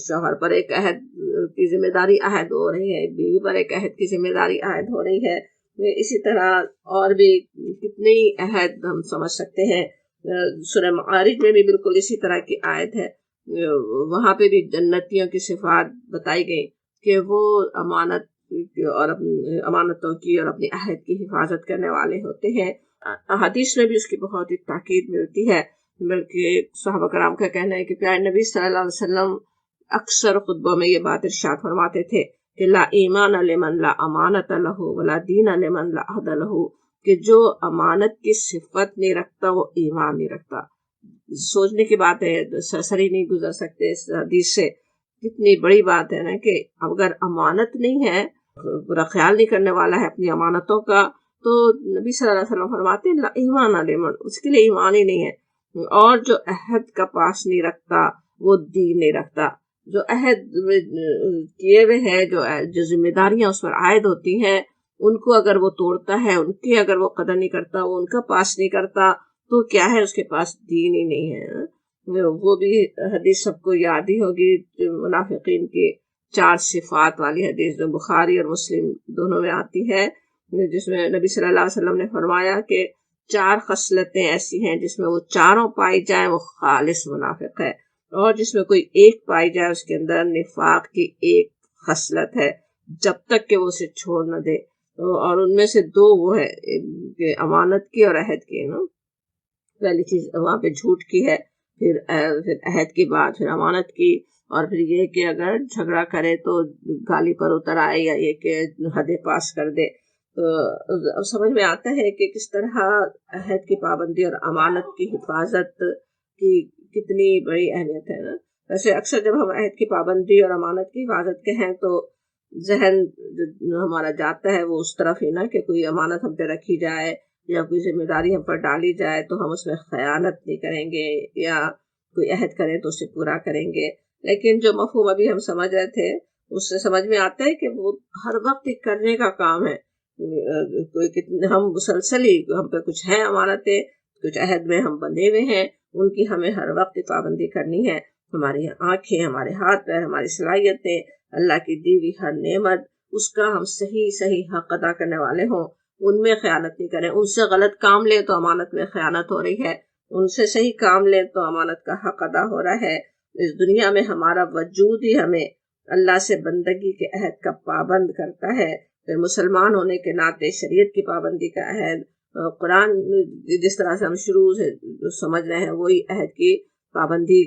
شوہر پر ایک عہد کی ذمہ داری عائد ہو رہی ہے، بیوی پر ایک عہد کی ذمہ داری عائد ہو رہی ہے، اسی طرح اور بھی کتنے عہد ہم سمجھ سکتے ہیں۔ سورہ معارج میں بھی بالکل اسی طرح کی آیت ہے، وہاں پہ بھی جنتیوں کی صفات بتائی گئی کہ وہ امانت اور امانتوں کی اور اپنی عہد کی حفاظت کرنے والے ہوتے ہیں۔ حدیث میں بھی اس کی بہت ہی تاکید ملتی ہے، بلکہ صحابہ کرام کا کہنا ہے کہ پیارے نبی صلی اللہ علیہ وسلم اکثر خطبوں میں یہ بات ارشاد فرماتے تھے کہ لا ایمان لمن لا امانت لہ ولا دین لمن لا عہد لہ، کہ جو امانت کی صفت نہیں رکھتا وہ ایمان نہیں رکھتا۔ سوچنے کی بات ہے، سرسری نہیں گزر سکتے اس حدیث سے، کتنی بڑی بات ہے نا کہ اگر امانت نہیں ہے، برا خیال نہیں کرنے والا ہے اپنی امانتوں کا، تو نبی صلی اللہ علیہ وسلم فرماتے ہیں لا ایمان علیمن، اس کے لیے ایمان ہی نہیں ہے۔ اور جو عہد کا پاس نہیں رکھتا وہ دین نہیں رکھتا۔ جو عہد کیے ہوئے ہے، جو ذمہ داریاں اس پر عائد ہوتی ہیں، ان کو اگر وہ توڑتا ہے، ان کی اگر وہ قدر نہیں کرتا، وہ ان کا پاس نہیں کرتا، تو کیا ہے، اس کے پاس دین ہی نہیں ہے۔ وہ بھی حدیث سب کو یاد ہی ہوگی، منافقین کی 4 صفات والی حدیث جو بخاری اور مسلم دونوں میں آتی ہے، جس میں نبی صلی اللہ علیہ وسلم نے فرمایا کہ 4 خصلتیں ایسی ہیں جس میں وہ چاروں پائی جائیں وہ خالص منافق ہے، اور جس میں کوئی ایک پائی جائے اس کے اندر نفاق کی ایک خصلت ہے، جب تک کہ وہ اسے چھوڑ نہ دے۔ اور ان میں سے 2 وہ ہے کہ امانت کی اور عہد کی، پہلی چیز وہاں پہ جھوٹ کی ہے، پھر عہد کی بات، پھر امانت کی، اور پھر یہ کہ اگر جھگڑا کرے تو گالی پر اتر آئے یا یہ کہ حد پاس کر دے۔ تو اب سمجھ میں آتا ہے کہ کس طرح عہد کی پابندی اور امانت کی حفاظت کی کتنی بڑی اہمیت ہے نا۔ ویسے اکثر جب ہم عہد کی پابندی اور امانت کی حفاظت کے ہیں تو ذہن جو ہمارا جاتا ہے وہ اس طرف ہی نا کہ کوئی امانت ہم پہ رکھی جائے یا کوئی ذمہ داری ہم پر ڈالی جائے تو ہم اس میں خیانت نہیں کریں گے، یا کوئی عہد کریں تو اسے پورا کریں گے۔ لیکن جو مفہوم ابھی ہم سمجھ رہے تھے اس سے سمجھ میں آتا ہے کہ وہ ہر وقت کرنے کا کام ہے، ہم مسلسل ہی ہم پہ کچھ ہیں امانتیں، کچھ عہد میں ہم بندھے ہوئے ہیں، ان کی ہمیں ہر وقت پابندی کرنی ہے۔ ہماری آنکھیں، ہمارے ہاتھ پیر، ہماری صلاحیتیں، اللہ کی دی ہوئی ہر نعمت، اس کا ہم صحیح حق ادا کرنے والے ہوں، ان میں خیانت نہیں کریں۔ ان سے غلط کام لیں تو امانت میں خیانت ہو رہی ہے، ان سے صحیح کام لیں تو امانت کا حق ادا ہو رہا ہے۔ اس دنیا میں ہمارا وجود ہی ہمیں اللہ سے بندگی کے عہد کا پابند کرتا ہے۔ پھر مسلمان ہونے کے ناطے شریعت کی پابندی کا عہد، قرآن جس طرح سے ہم شروع سے جو سمجھ رہے ہیں وہی عہد کی پابندی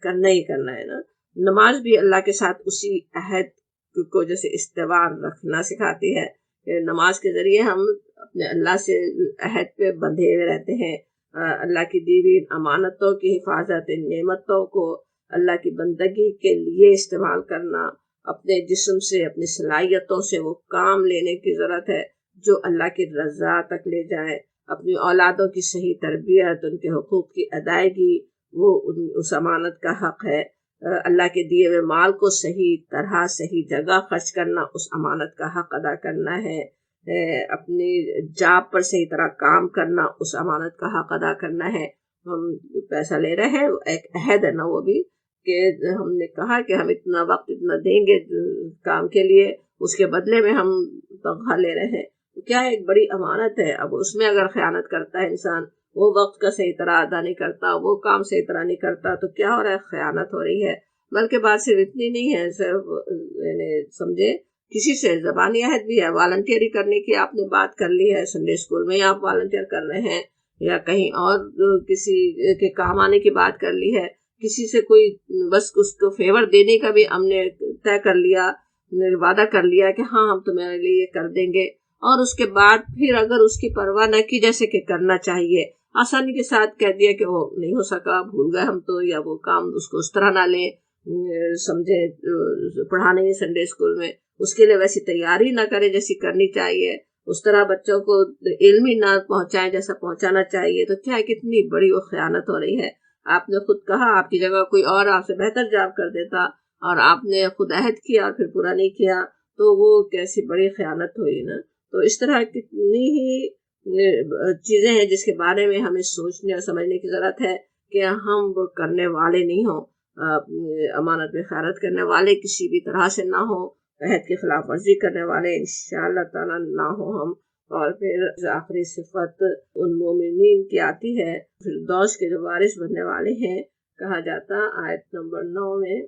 کرنا ہی کرنا ہے نا۔ نماز بھی اللہ کے ساتھ اسی عہد کو جیسے استوار رکھنا سکھاتی ہے، کہ نماز کے ذریعے ہم اپنے اللہ سے عہد پہ بندھے ہوئے رہتے ہیں۔ اللہ کی دی ہوئی امانتوں کی حفاظت، ان نعمتوں کو اللہ کی بندگی کے لیے استعمال کرنا، اپنے جسم سے، اپنی صلاحیتوں سے وہ کام لینے کی ضرورت ہے جو اللہ کی رضا تک لے جائیں۔ اپنی اولادوں کی صحیح تربیت، ان کے حقوق کی ادائیگی، وہ اس امانت کا حق ہے۔ اللہ کے دیے ہوئے مال کو صحیح طرح صحیح جگہ خرچ کرنا اس امانت کا حق ادا کرنا ہے۔ اپنی جاب پر صحیح طرح کام کرنا اس امانت کا حق ادا کرنا ہے۔ ہم پیسہ لے رہے ہیں، ایک عہد ہے نا وہ بھی، کہ ہم نے کہا کہ ہم اتنا وقت اتنا دیں گے کام کے لیے، اس کے بدلے میں ہم تنخواہ لے رہے ہیں، کیا ایک بڑی امانت ہے۔ اب اس میں اگر خیانت کرتا ہے انسان، وہ وقت کا صحیح طرح ادا نہیں کرتا، وہ کام صحیح طرح نہیں کرتا، تو کیا ہو رہا ہے، خیانت ہو رہی ہے۔ بلکہ بات صرف اتنی نہیں ہے، صرف سمجھے کسی سے زبانی عہد بھی ہے، والنٹیئر کرنے کی آپ نے بات کر لی ہے، سنڈے اسکول میں آپ والنٹیئر کر رہے ہیں، یا کہیں اور کسی کے کام آنے کی بات کر لی ہے، کسی سے کوئی بس اس کو فیور دینے کا بھی ہم نے طے کر لیا، وعدہ کر لیا کہ ہاں ہم تمہارے لیے یہ کر دیں گے، اور اس کے بعد پھر اگر اس کی پرواہ نہ کی جیسے کہ کرنا چاہیے، آسانی کے ساتھ کہہ دیا کہ وہ نہیں ہو سکا، بھول گئے ہم تو، یا وہ کام اس کو اس طرح نہ لیں، سمجھے پڑھانے سنڈے اسکول میں اس کے لیے ویسی تیاری نہ کریں جیسی کرنی چاہیے، اس طرح بچوں کو علم ہی نہ پہنچائیں جیسا پہنچانا چاہیے، تو کیا کتنی بڑی وہ خیانت ہو رہی ہے۔ آپ نے خود کہا آپ کی جگہ کوئی اور آپ سے بہتر جاب کر دیتا، اور آپ نے خود عہد کیا اور پھر پورا نہیں کیا، تو وہ کیسی بڑی خیانت ہوئی نا۔ تو اس طرح کتنی ہی چیزیں ہیں جس کے بارے میں ہمیں سوچنے اور سمجھنے کی ضرورت ہے کہ ہم وہ کرنے والے نہیں ہوں۔ امانت میں خیانت کرنے والے کسی بھی طرح سے نہ ہوں، عہد کی خلاف ورزی کرنے والے انشاءاللہ تعالیٰ نہ ہوں ہم۔ اور پھر آخری صفت ان مومنین کی آتی ہے فردوس کے جو وارث بننے والے ہیں، کہا جاتا آیت نمبر 9 میں،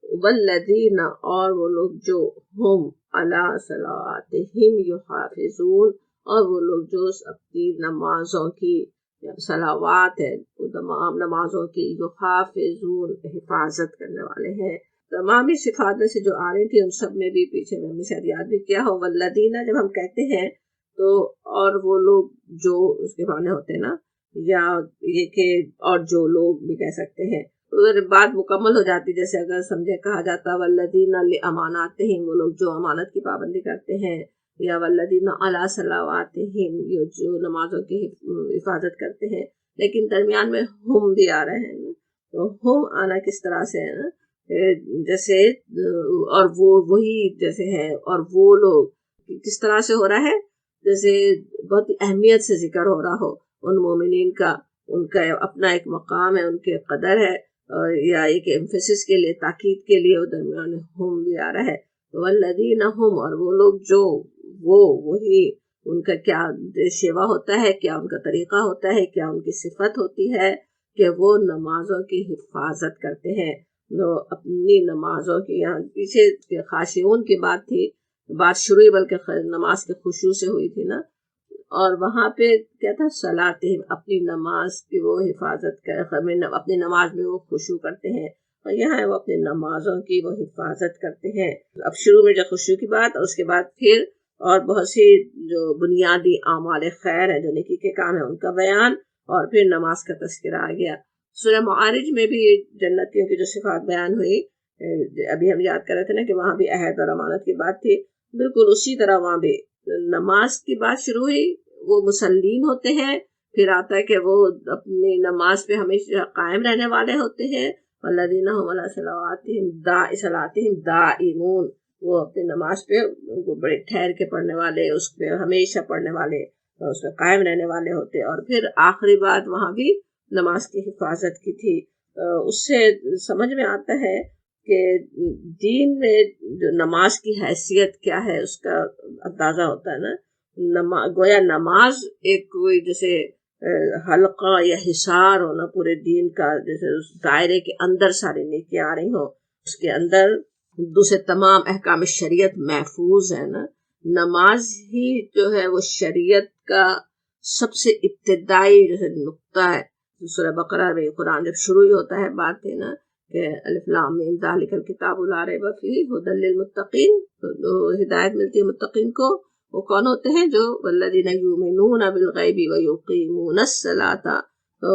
والذین، اور وہ لوگ جو ہم علی صلواتہم یحافظون، اور وہ لوگ جو اپنی نمازوں کی صلوات ہے، تمام نمازوں کی یحافظون حفاظت کرنے والے ہیں۔ تمام ہی صفات میں سے جو آ رہی تھی ان سب میں بھی پیچھے میں نے شاید یاد بھی کیا ہو، والذین جب ہم کہتے ہیں تو اور وہ لوگ جو اس کے معنی ہوتے ہیں نا، یا یہ کہ اور جو لوگ بھی کہہ سکتے ہیں، اگر بات مکمل ہو جاتی، جیسے اگر سمجھے کہا جاتا والذین لاماناتہم، وہ لوگ جو امانت کی پابندی کرتے ہیں، یا والذین علی صلواتہم، یہ جو نمازوں کی حفاظت کرتے ہیں، لیکن درمیان میں ہم بھی آ رہے ہیں، تو ہم آنا کس طرح سے ہے نا، جیسے اور وہ وہی جیسے ہے، اور وہ لوگ کس طرح سے ہو رہا ہے، جیسے بہت اہمیت سے ذکر ہو رہا ہو ان مومنین کا، ان کا اپنا ایک مقام ہے، ان کے قدر ہے، یا ایک ایمفیسس کے لیے، تاکید کے لیے درمیان ہم بھی آ رہا ہے۔ والذین ہم، اور وہ لوگ جو وہی ان کا کیا شیوا ہوتا ہے، کیا ان کا طریقہ ہوتا ہے، کیا ان کی صفت ہوتی ہے کہ وہ نمازوں کی حفاظت کرتے ہیں، جو اپنی نمازوں کی، یہاں پیچھے خاشعون کی بات تھی، بات شروع بلکہ نماز کے خشوع سے ہوئی تھی نا، اور وہاں پہ کیا تھا، صلاتہم، اپنی نماز کی وہ حفاظت اپنی نماز میں وہ خشوع کرتے ہیں، اور یہاں ہے وہ اپنی نمازوں کی وہ حفاظت کرتے ہیں۔ اب شروع میں جو خشوع کی بات، اور اس کے بعد پھر اور بہت سی جو بنیادی اعمال خیر ہے، جو نیکی کے کام ہے، ان کا بیان، اور پھر نماز کا تذکرہ آ گیا۔ سورہ معارج میں بھی جنتیوں کی جو صفات بیان ہوئی، ابھی ہم یاد کر رہے تھے نا کہ وہاں بھی عہد اور امانت کی بات تھی، بالکل اسی طرح وہاں بھی نماز کی بات شروع ہوئی، وہ مسلین ہوتے ہیں، پھر آتا ہے کہ وہ اپنی نماز پہ ہمیشہ قائم رہنے والے ہوتے ہیں، والذین هم علی صلاتہم دائمون، وہ اپنی نماز پہ بڑے ٹھہر کے پڑھنے والے، اس پہ ہمیشہ پڑھنے والے، اس پہ قائم رہنے والے ہوتے۔ اور پھر آخری بات وہاں بھی نماز کی حفاظت کی تھی۔ اس سے سمجھ میں آتا ہے کہ دین میں جو نماز کی حیثیت کیا ہے، اس کا اندازہ ہوتا ہے نا، گویا نماز ایک کوئی جیسے حلقہ یا حصار ہونا پورے دین کا، جیسے اس دائرے کے اندر ساری نیکیاں آ رہی ہوں، اس کے اندر دوسرے تمام احکام شریعت محفوظ ہے نا۔ نماز ہی جو ہے وہ شریعت کا سب سے ابتدائی جیسے نقطہ ہے۔ سورہ بقرہ میں قرآن جب شروع ہی ہوتا ہے، بات ہے نا کہ الف لام میم ذالک الکتاب لا ریب فیہ ھدی للمتقین، ہدایت ملتی ہے متقین کو۔ وہ کون ہوتے ہیں؟ جو والذین یؤمنون بالغیب ویقیمون الصلاۃ۔ تو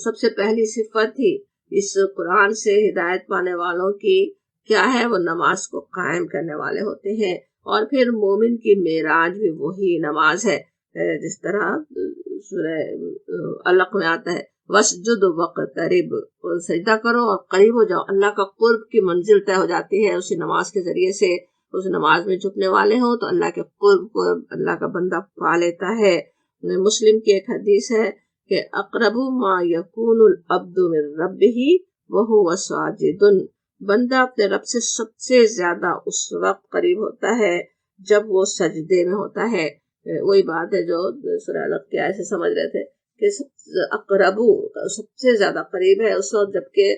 سب سے پہلی صفت تھی اس قرآن سے ہدایت پانے والوں کی کیا ہے؟ وہ نماز کو قائم کرنے والے ہوتے ہیں۔ اور پھر مومن کی معراج بھی وہی نماز ہے، جس طرح سورہ علق میں آتا ہے وسجد وقترب، سجدہ کرو اور قریب ہو جاؤ۔ اللہ کا قرب کی منزل طے ہو جاتی ہے اسی نماز کے ذریعے سے۔ اس نماز میں جھکنے والے ہوں تو اللہ کے قرب کو اللہ کا بندہ پا لیتا ہے۔ مسلم کی ایک حدیث ہے کہ اقرب ما یکون العبد من ربہ وہو ساجد، بندہ اپنے رب سے سب سے زیادہ اس وقت قریب ہوتا ہے جب وہ سجدے میں ہوتا ہے۔ وہی بات ہے جو سورہ علق کے آیت سے سمجھ رہے تھے کہ اقربو سب سے زیادہ قریب ہے اس وقت جبکہ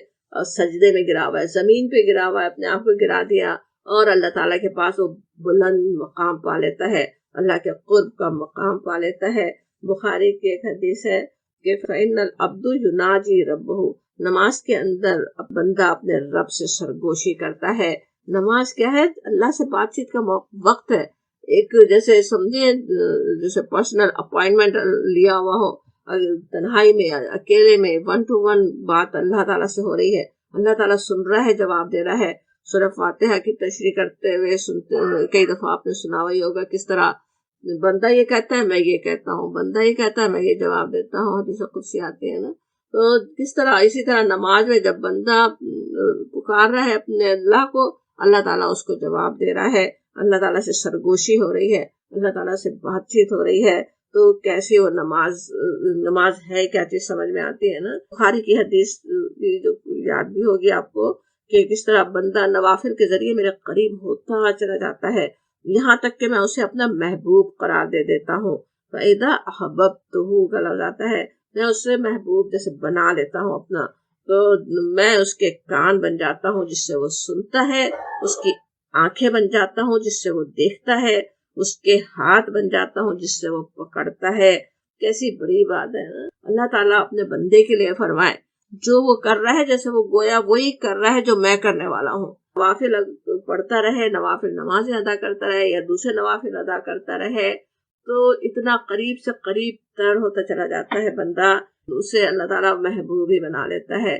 سجدے میں گرا ہوا ہے، زمین پہ گرا ہوا ہے، اپنے آپ کو گرا دیا، اور اللہ تعالیٰ کے پاس وہ بلند مقام پا لیتا ہے، اللہ کے قرب کا مقام پا لیتا ہے۔ بخاری کی ایک حدیث ہے کہ فإن العبد یناجی ربہ، نماز کے اندر بندہ اپنے رب سے سرگوشی کرتا ہے۔ نماز کیا ہے؟ اللہ سے بات چیت کا وقت ہے، ایک جیسے سمجھے جیسے پرسنل اپوائنٹمنٹ لیا ہوا ہو، تنہائی میں اکیلے میں 1 to 1 بات اللہ تعالیٰ سے ہو رہی ہے، اللہ تعالیٰ سن رہا ہے، جواب دے رہا ہے۔ سورہ فاتحہ کی تشریح کرتے ہوئے کئی دفعہ آپ نے سنا ہی ہوگا کس طرح بندہ یہ کہتا ہے میں یہ کہتا ہوں، بندہ یہ کہتا ہے میں یہ جواب دیتا ہوں، حدیث قدسی آتی ہے نا۔ تو کس طرح اسی طرح نماز میں جب بندہ پکار رہا ہے اپنے اللہ کو، اللہ تعالیٰ اس کو جواب دے رہا ہے، اللہ تعالیٰ سے سرگوشی ہو رہی ہے، اللہ تعالیٰ سے بات چیت ہو رہی ہے۔ تو کیسی وہ نماز ہے کیا چیز سمجھ میں آتی ہے نا۔ بخاری کی حدیث جو یاد بھی ہوگی آپ کو کہ کس طرح بندہ نوافل کے ذریعے میرے قریب ہوتا چلا جاتا ہے، یہاں تک کہ میں اسے اپنا محبوب قرار دے دیتا ہوں۔ فَإِذَا أَحْبَبْتُهُ کا لفظ آتا ہے، میں اسے محبوب جیسے بنا لیتا ہوں اپنا، تو میں اس کے کان بن جاتا ہوں جس سے وہ سنتا ہے، اس کی آنکھیں بن جاتا ہوں جس سے وہ دیکھتا ہے، اس کے ہاتھ بن جاتا ہوں جس سے وہ پکڑتا ہے۔ کیسی بڑی بات ہے نا؟ اللہ تعالیٰ اپنے بندے کے لیے فرمائے جو وہ کر رہا ہے جیسے وہ گویا وہی کر رہا ہے جو میں کرنے والا ہوں۔ نوافل پڑھتا رہے، نوافل نمازیں ادا کرتا رہے یا دوسرے نوافل ادا کرتا رہے، تو اتنا قریب سے قریب تر ہوتا چلا جاتا ہے بندہ، اسے اللہ تعالیٰ محبوب ہی بنا لیتا ہے۔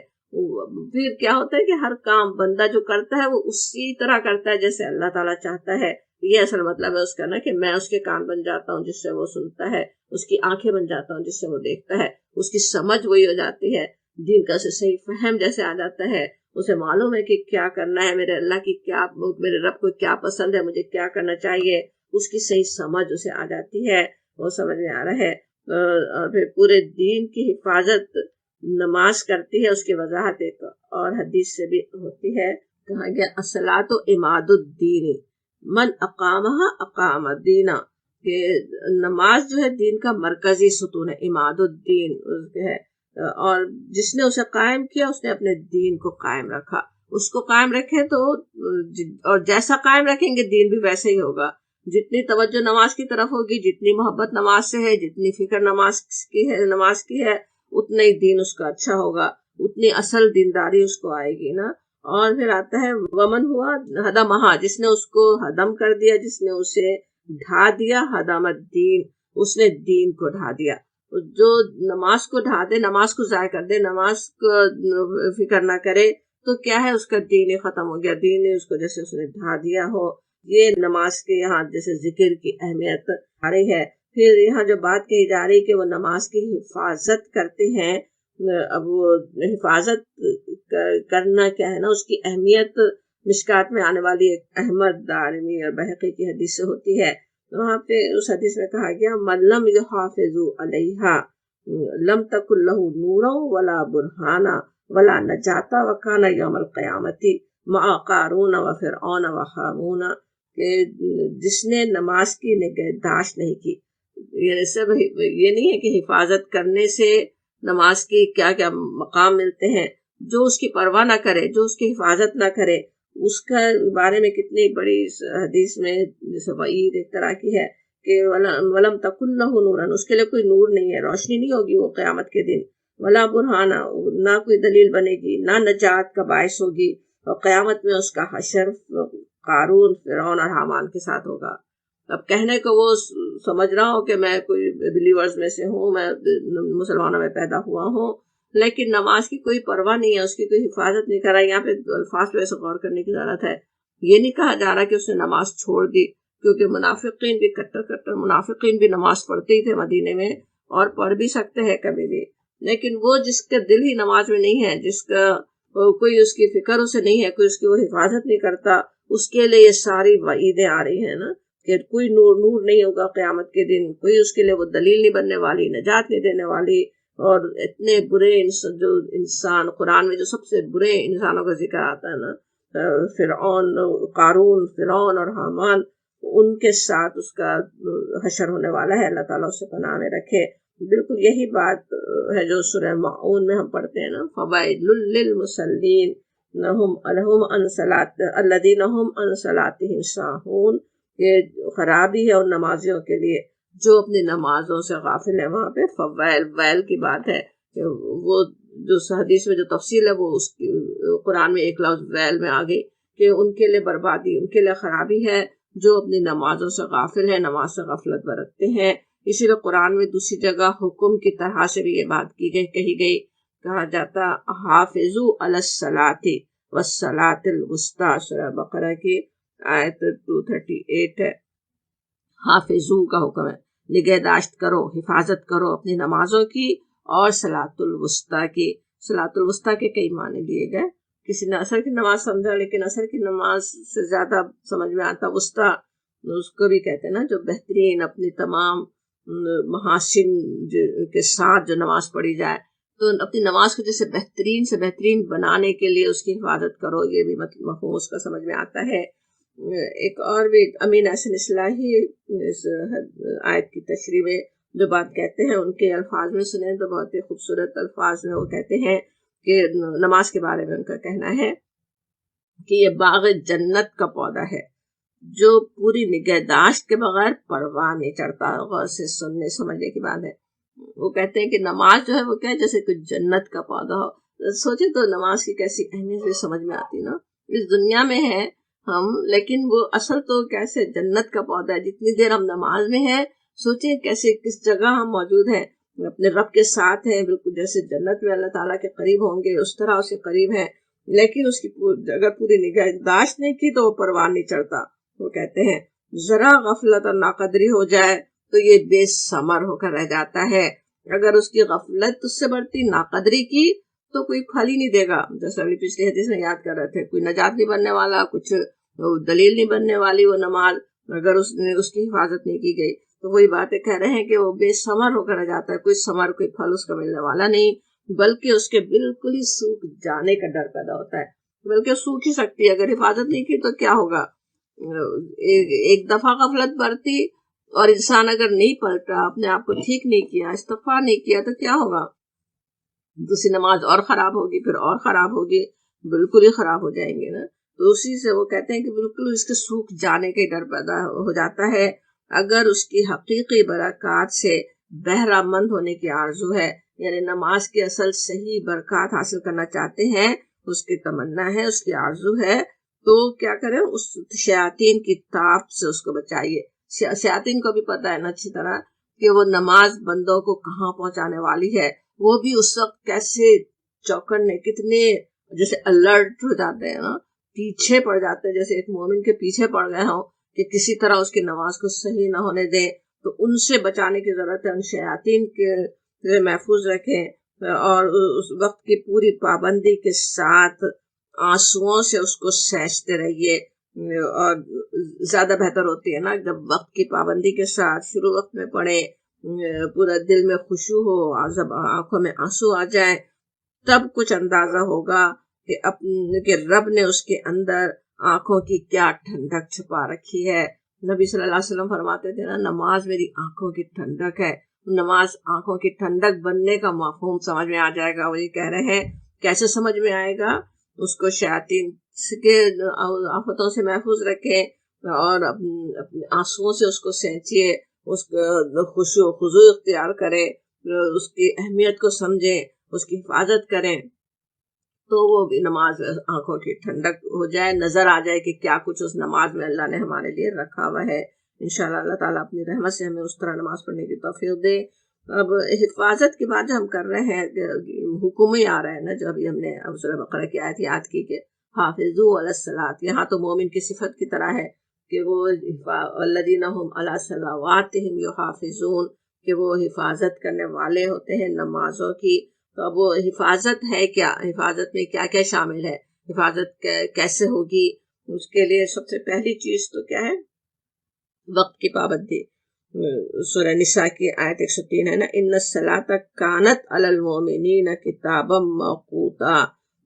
پھر کیا ہوتا ہے کہ ہر کام بندہ جو کرتا ہے وہ اسی طرح کرتا ہے جیسے اللہ تعالیٰ چاہتا ہے۔ یہ اصل مطلب ہے اس کا نا، کہ میں اس کے کان بن جاتا ہوں جس سے وہ سنتا ہے، اس کی آنکھیں بن جاتا ہوں جس سے وہ دیکھتا ہے، اس کی سمجھ وہی ہو جاتی ہے، دین کا صحیح فہم جیسے آ جاتا ہے، اسے معلوم ہے کہ کیا کرنا ہے، میرے اللہ کی کیا، میرے رب کو کیا پسند ہے، مجھے کیا کرنا چاہیے، اس کی صحیح سمجھ اسے آ جاتی ہے، وہ سمجھ میں آ رہا ہے۔ اور پھر پورے دین کی حفاظت نماز کرتی ہے، اس کی وضاحت ایک اور حدیث سے بھی ہوتی ہے، کہا گیا الصلاۃ عماد الدین من اقامہا اقام الدین، کہ نماز جو ہے دین کا مرکزی ستون ہے، عماد الدین ہے، اور جس نے اسے قائم کیا اس نے اپنے دین کو قائم رکھا، اس کو قائم رکھے تو اور جیسا قائم رکھیں گے دین بھی ویسے ہی ہوگا۔ جتنی توجہ نماز کی طرف ہوگی، جتنی محبت نماز سے ہے، جتنی فکر نماز کی ہے اتنا ہی دین اس کا اچھا ہوگا، اتنی اصل دینداری اس کو آئے گی نا۔ اور پھر آتا ہے ومن ہوا ہدمہا، جس نے اس کو ہدم کر دیا، جس نے اسے ڈھا دیا، ہدم الدین، اس نے دین کو ڈھا دیا۔ جو نماز کو ڈھا دے، نماز کو ضائع کر دے، نماز کو فکر نہ کرے، تو کیا ہے، اس کا دین ہی ختم ہو گیا، دین ہی اس کو جیسے اس نے ڈھا دیا ہو۔ یہ نماز کے یہاں جیسے ذکر کی اہمیت آ رہی ہے۔ پھر یہاں جو بات کہی جا رہی کہ وہ نماز کی حفاظت کرتے ہیں، اب وہ حفاظت کرنا کیا ہے نا، اس کی اہمیت مشکات میں آنے والی ایک احمد دارمی اور بحقی کی حدیث سے ہوتی ہے۔ وہاں پہ اس حدیث میں کہا گیا من لم یحافظ علیہا لم تکن لہ نورا ولا برہانا ولا نجاتا وکان یوم القیامت مع قارون وفرعون وہامان، کہ جس نے نماز کی نگہداشت نہیں کی، یعنی سب یہ نہیں ہے کہ حفاظت کرنے سے نماز کی کیا کیا مقام ملتے ہیں، جو اس کی پرواہ نہ کرے، جو اس کی حفاظت نہ کرے، اس کا بارے میں کتنی بڑی حدیث میں جیسے وعید ایک طرح کی ہے کہ ولم تکن لہ نورا، اس کے لیے کوئی نور نہیں ہے، روشنی نہیں ہوگی وہ قیامت کے دن، ولا برہانا، نہ کوئی دلیل بنے گی، نہ نجات کا باعث ہوگی، اور قیامت میں اس کا حشر قارون، فرعون اور حامان کے ساتھ ہوگا۔ اب کہنے کو وہ سمجھ رہا ہوں کہ میں کوئی بلیورز میں سے ہوں، میں مسلمانوں میں پیدا ہوا ہوں، لیکن نماز کی کوئی پرواہ نہیں ہے، اس کی کوئی حفاظت نہیں کر رہا۔ یہاں پہ الفاظ پہ ایسے غور کرنے کی ضرورت ہے، یہ نہیں کہا جا رہا کہ اس نے نماز چھوڑ دی، کیونکہ منافقین بھی کٹر منافقین بھی نماز پڑھتے ہی تھے مدینے میں، اور پڑھ بھی سکتے ہیں کبھی بھی، لیکن وہ جس کا دل ہی نماز میں نہیں ہے، جس کا کوئی اس کی فکر اسے نہیں ہے، کوئی اس کی وہ حفاظت نہیں کرتا، اس کے لیے یہ ساری وعیدیں آ رہی ہیں نا، کہ کوئی نور نہیں ہوگا قیامت کے دن، کوئی اس کے لیے وہ دلیل نہیں بننے والی، نجات نہیں دینے والی۔ اور اتنے برے جو انسان قرآن میں جو سب سے برے انسانوں کا ذکر آتا ہے نا، فرعون، قارون، فرعون اور حامان، ان کے ساتھ اس کا حشر ہونے والا ہے، اللہ تعالیٰ اس سے پناہ میں رکھے۔ بالکل یہی بات ہے جو سورہ معون میں ہم پڑھتے ہیں نا، فوائل للمصلین الذین هم عن صلاتهم ساہون، یہ خرابی ہے ان نمازیوں کے لیے جو اپنی نمازوں سے غافل ہیں۔ وہاں پہ فوائل کی بات ہے کہ وہ جو حدیث میں جو تفصیل ہے وہ اس کی قرآن میں ایک لفظ ویل میں آ گئی کہ ان کے لیے بربادی، ان کے لیے خرابی ہے جو اپنی نمازوں سے غافل ہیں، نماز سے غفلت برتتے ہیں۔ اسی لیے قرآن میں دوسری جگہ حکم کی طرح سے بھی یہ بات کہی گئی، کہا جاتا حافظوا علی الصلاۃ والصلاۃ الوسطی، سورہ بقرہ کی آیت 238 ہے۔ حافظو کا حکم ہے، نگہداشت کرو، حفاظت کرو اپنی نمازوں کی اور صلاۃ الوسطی کی۔ صلاۃ الوسطی کے کئی معنی لیے گئے، کسی نے عصر کی نماز سمجھا، لیکن عصر کی نماز سے زیادہ سمجھ میں آتا وسطی، اس کو بھی کہتے ہیں نا جو بہترین، اپنی تمام محاسن کے ساتھ جو نماز پڑھی جائے، تو اپنی نماز کو جیسے بہترین سے بہترین بنانے کے لیے اس کی حفاظت کرو، یہ بھی مفہوم اس کا سمجھ میں آتا ہے۔ ایک اور بھی امین احسن اصلاحی اس آیت کی تشریح میں جو بات کہتے ہیں، ان کے الفاظ میں سنیں تو بہت ہی خوبصورت الفاظ میں وہ کہتے ہیں کہ نماز کے بارے میں ان کا کہنا ہے کہ یہ باغ جنت کا پودا ہے جو پوری نگہداشت کے بغیر پرواہ نہیں چڑھتا۔ غور سے سننے سمجھنے کی بات ہے۔ وہ کہتے ہیں کہ نماز جو ہے وہ کیا ہے، جیسے کوئی جنت کا پودا ہو۔ سوچے تو نماز کی کیسی اہمیت بھی سمجھ میں آتی نا۔ اس دنیا میں ہے ہم، لیکن وہ اصل تو کیسے جنت کا پودا ہے۔ جتنی دیر ہم نماز میں ہیں، سوچیں کیسے کس جگہ ہم موجود ہیں، اپنے رب کے ساتھ ہیں، بالکل جیسے جنت میں اللہ تعالیٰ کے قریب ہوں گے اس طرح اس کے قریب ہیں۔ لیکن اس کی اگر پوری نگہداشت نہیں کی تو وہ پرواہ نہیں چڑھتا۔ وہ کہتے ہیں ذرا غفلت اور ناقدری ہو جائے تو یہ بے ثمر ہو کر رہ جاتا ہے۔ اگر اس کی غفلت اس سے بڑھتی ناقدری کی تو کوئی پھل ہی نہیں دے گا۔ جیسے ابھی پچھلی حدیث میں یاد کر رہے تھے، کوئی نجات نہیں بننے والا، کچھ دلیل نہیں بننے والی وہ نماز، اگر اس کی حفاظت نہیں کی گئی تو وہی باتیں کہہ رہے ہیں کہ وہ بے ثمر ہو کر رہ جاتا ہے، کوئی ثمر کوئی پھل اس کا ملنے والا نہیں، بلکہ اس کے بالکل ہی سوکھ جانے کا ڈر پیدا ہوتا ہے۔ بلکہ سوکھ ہی سکتی ہے، اگر حفاظت نہیں کی تو کیا ہوگا۔ ایک دفعہ غفلت برتی اور انسان اگر نہیں پلٹا، اپنے آپ کو ٹھیک نہیں کیا، استغفار نہیں کیا تو کیا ہوگا، دوسری نماز اور خراب ہوگی، پھر اور خراب ہوگی، بالکل ہی خراب ہو جائیں گے نا۔ تو اسی سے وہ کہتے ہیں کہ بالکل اس کے سوکھ جانے کا ڈر پیدا ہو جاتا ہے۔ اگر اس کی حقیقی برکات سے بہرہ مند ہونے کی آرزو ہے، یعنی نماز کی اصل صحیح برکات حاصل کرنا چاہتے ہیں، اس کی تمنا ہے، اس کی آرزو ہے، تو کیا کریں، اس شیاطین کی طاقت سے اس کو بچائیے۔ شیاطین کو بھی پتہ ہے نا اچھی طرح کہ وہ نماز بندوں کو کہاں پہنچانے والی ہے۔ وہ بھی اس وقت کیسے چوکنے، کتنے جیسے الرٹ ہو جاتے ہیں نا، پیچھے پڑ جاتے ہیں، جیسے ایک مومن کے پیچھے پڑ گئے ہوں کہ کسی طرح اس کی نماز کو صحیح نہ ہونے دیں۔ تو ان سے بچانے کی ضرورت ہے، ان شیاطین کے محفوظ رکھیں، اور اس وقت کی پوری پابندی کے ساتھ آنسوؤں سے اس کو سینچتے رہیے۔ اور زیادہ بہتر ہوتی ہے نا جب وقت کی پابندی کے ساتھ شروع وقت میں پڑھیں، پورا دل میں خشوع ہو، جب آنکھوں میں آنسو آ جائیں، تب کچھ اندازہ ہوگا کہ رب نے اس کے اندر آنکھوں کی کیا ٹھنڈک چھپا رکھی ہے۔ نبی صلی اللہ علیہ وسلم فرماتے تھے نا، نماز میری آنکھوں کی ٹھنڈک ہے۔ نماز آنکھوں کی ٹھنڈک بننے کا مفہوم سمجھ میں آ جائے گا۔ وہ یہ کہہ رہے ہیں کیسے سمجھ میں آئے گا، اس کو شیاطین کے آفتوں سے محفوظ رکھیں اور اپنے آنسوؤں سے اس کو سینچیے، اس کو خشوع و خضوع اختیار کریں، اس کی اہمیت کو سمجھیں، اس کی حفاظت کریں، تو وہ بھی نماز آنکھوں کی ٹھنڈک ہو جائے، نظر آ جائے کہ کیا کچھ اس نماز میں اللہ نے ہمارے لیے رکھا ہوا ہے۔ انشاءاللہ اللہ تعالیٰ اپنی رحمت سے ہمیں اس طرح نماز پڑھنے کی توفیق دے۔ اب حفاظت کی بات جو ہم کر رہے ہیں، حکم ہی آ رہا ہے نا، جو ابھی ہم نے سورہ بقرہ کی آیت یاد کی کہ حافظوا علی الصلاۃ، یہاں تو مومن کی صفت کی طرح ہے کہ وہ الذین هم علی صلواتہم یحافظون، کہ وہ حفاظت کرنے والے ہوتے ہیں نمازوں کی۔ تو اب وہ حفاظت ہے کیا، حفاظت میں کیا کیا شامل ہے، حفاظت کیسے ہوگی، اس کے لیے سب سے پہلی چیز تو کیا ہے، وقت کی پابندی۔ سورہ نساء کی آیت 103 ہے نا، ان الصلاۃ کانت علی المؤمنین کتابا موقوتا،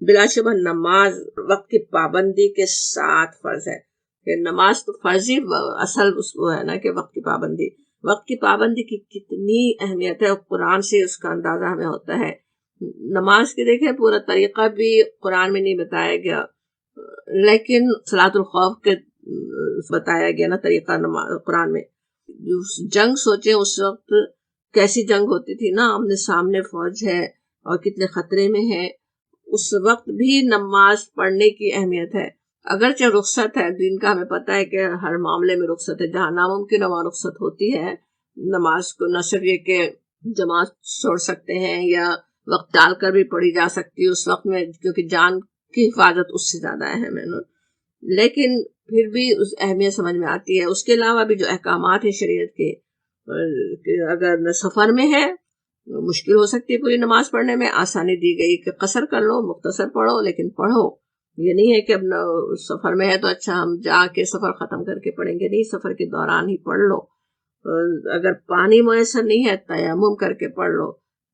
بلا شبہ نماز وقت کی پابندی کے ساتھ فرض ہے۔ کہ نماز تو فرضی اصل وہ ہے نا کہ وقت کی پابندی کی کتنی اہمیت ہے، قرآن سے اس کا اندازہ ہمیں ہوتا ہے۔ نماز کے دیکھیں پورا طریقہ بھی قرآن میں نہیں بتایا گیا، لیکن صلاۃ الخوف کے بتایا گیا نا طریقہ قرآن میں۔ جنگ سوچیں اس وقت کیسی جنگ ہوتی تھی نا، آمنے سامنے فوج ہے اور کتنے خطرے میں ہے، اس وقت بھی نماز پڑھنے کی اہمیت ہے۔ اگرچہ رخصت ہے دین کا، ہمیں پتہ ہے کہ ہر معاملے میں رخصت ہے، جہاں ناممکن وہاں رخصت ہوتی ہے نماز کو، نہ صرف یہ کہ جماعت چھوڑ سکتے ہیں یا وقت ڈال کر بھی پڑھی جا سکتی ہے اس وقت میں، کیونکہ جان کی حفاظت اس سے زیادہ اہم ہے نا، لیکن پھر بھی اس اہمیت سمجھ میں آتی ہے۔ اس کے علاوہ بھی جو احکامات ہیں شریعت کے، اگر سفر میں ہے مشکل ہو سکتی ہے پوری نماز پڑھنے میں، آسانی دی گئی کہ قصر کر لو، مختصر پڑھو لیکن پڑھو۔ یہ نہیں ہے کہ اب سفر میں ہے تو اچھا ہم جا کے سفر ختم کر کے پڑھیں گے، نہیں، سفر کے دوران ہی پڑھ لو۔ اگر پانی میسر نہیں ہے تیمم کر کے پڑھ لو،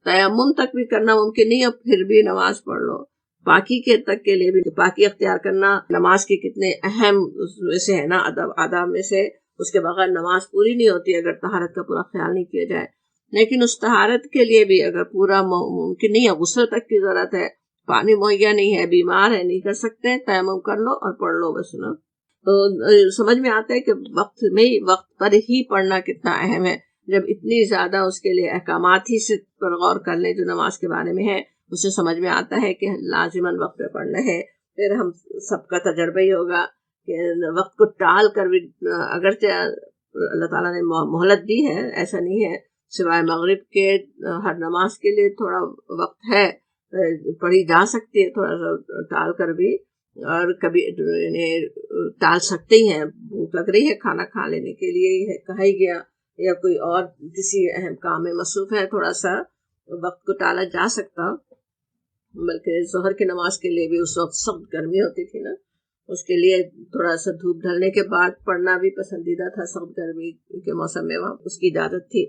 تیمم تک بھی کرنا ممکن نہیں ہے پھر بھی نماز پڑھ لو، پاکی کے تک کے لیے بھی پاکی اختیار کرنا نماز کے کتنے اہم میں سے ہے نا، آداب میں سے، اس کے بغیر نماز پوری نہیں ہوتی اگر طہارت کا پورا خیال نہیں کیا جائے۔ لیکن اس طہارت کے لیے بھی اگر پورا ممکن نہیں ہے، غسل تک کی ضرورت ہے، پانی مہیا نہیں ہے، بیمار ہے، نہیں کر سکتے، تیمم کر لو اور پڑھ لو بس نا۔ تو سمجھ میں آتا ہے کہ وقت پر ہی پڑھنا کتنا اہم ہے۔ جب اتنی زیادہ اس کے لیے احکامات ہی سے پر غور کر لیں جو نماز کے بارے میں ہے، اسے سمجھ میں آتا ہے کہ لازماً وقت پہ پڑھنا ہے۔ پھر ہم سب کا تجربہ ہی ہوگا کہ وقت کو ٹال کر بھی، اگرچہ اللہ تعالیٰ نے مہلت دی ہے، ایسا نہیں ہے، سوائے مغرب کے ہر نماز کے لیے تھوڑا وقت ہے، پڑھی جا سکتی ہے تھوڑا سا ٹال کر بھی، اور کبھی ٹال سکتے ہی ہیں، بھوک لگ رہی ہے کھانا کھا لینے کے لیے کہا ہی گیا، یا کوئی اور کسی اہم کام میں مصروف ہے، تھوڑا سا وقت کو ٹالا جا سکتا۔ بلکہ ظہر کی نماز کے لیے بھی اس وقت سخت گرمی ہوتی تھی نا، اس کے لیے تھوڑا سا دھوپ ڈھلنے کے بعد پڑھنا بھی پسندیدہ تھا، سخت گرمی کے موسم میں وہاں اس کی اجازت تھی۔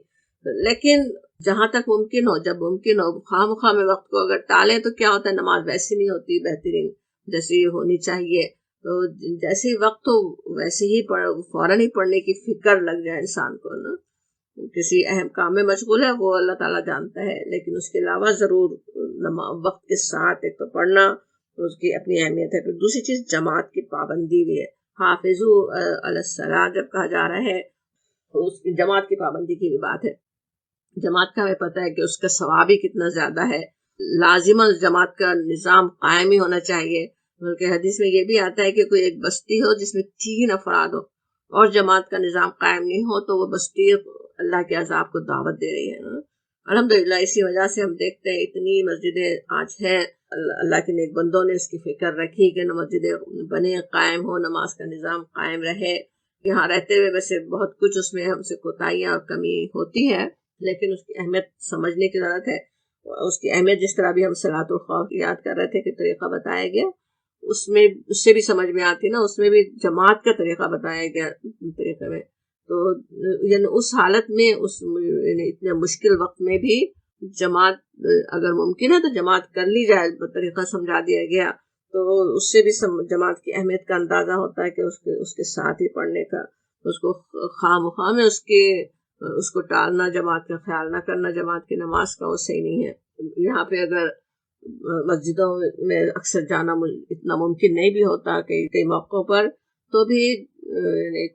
لیکن جہاں تک ممکن ہو، جب ممکن ہو، خواہ میں وقت کو اگر ٹالیں تو کیا ہوتا ہے، نماز ویسی نہیں ہوتی بہترین جیسی ہونی چاہیے۔ تو جیسے ہی وقت ہو ویسے ہی فوراً ہی پڑھنے کی فکر لگ جائے انسان کو نا۔ کسی اہم کام میں مشغول ہے وہ اللہ تعالیٰ جانتا ہے، لیکن اس کے علاوہ ضرور وقت کے ساتھ ایک تو پڑھنا اس کی اپنی اہمیت ہے۔ پھر دوسری چیز جماعت کی پابندی بھی ہے، حافظو علی الصلاۃ جب کہا جا رہا ہے تو اس کی جماعت کی پابندی کی بھی بات ہے۔ جماعت کا ہمیں پتہ ہے کہ اس کا ثواب ہی کتنا زیادہ ہے، لازماً جماعت کا نظام قائم ہی ہونا چاہیے۔ بلکہ حدیث میں یہ بھی آتا ہے کہ کوئی ایک بستی ہو جس میں 3 افراد ہو اور جماعت کا نظام قائم نہیں ہو تو وہ بستی اللہ کے عذاب کو دعوت دے رہی ہے۔ الحمدللہ اسی وجہ سے ہم دیکھتے ہیں اتنی مسجدیں آج ہیں، اللہ کے نیک بندوں نے اس کی فکر رکھی کہ مسجدیں بنے، قائم ہو، نماز کا نظام قائم رہے۔ یہاں رہتے ہوئے ویسے بہت کچھ اس میں ہم سے کوتاہیاں اور کمی ہوتی ہے، لیکن اس کی اہمیت سمجھنے کی ضرورت ہے۔ اس کی اہمیت جس طرح بھی ہم صلاۃ الخوف یاد کر رہے تھے کہ طریقہ بتایا گیا، اس سے بھی سمجھ میں آتی نا، اس میں بھی جماعت کا طریقہ بتایا گیا طریقے میں۔ تو یعنی اس حالت میں اتنے مشکل وقت میں بھی جماعت اگر ممکن ہے تو جماعت کر لی جائے، طریقہ سمجھا دیا گیا، تو اس سے بھی جماعت کی اہمیت کا اندازہ ہوتا ہے کہ اس کے ساتھ ہی پڑھنے کا، اس کو خواہ میں اس کو ٹالنا، جماعت کا خیال نہ کرنا، جماعت کی نماز کا وہ صحیح نہیں ہے۔ یہاں پہ اگر مسجدوں میں اکثر جانا اتنا ممکن نہیں بھی ہوتا کئی موقعوں پر، تو بھی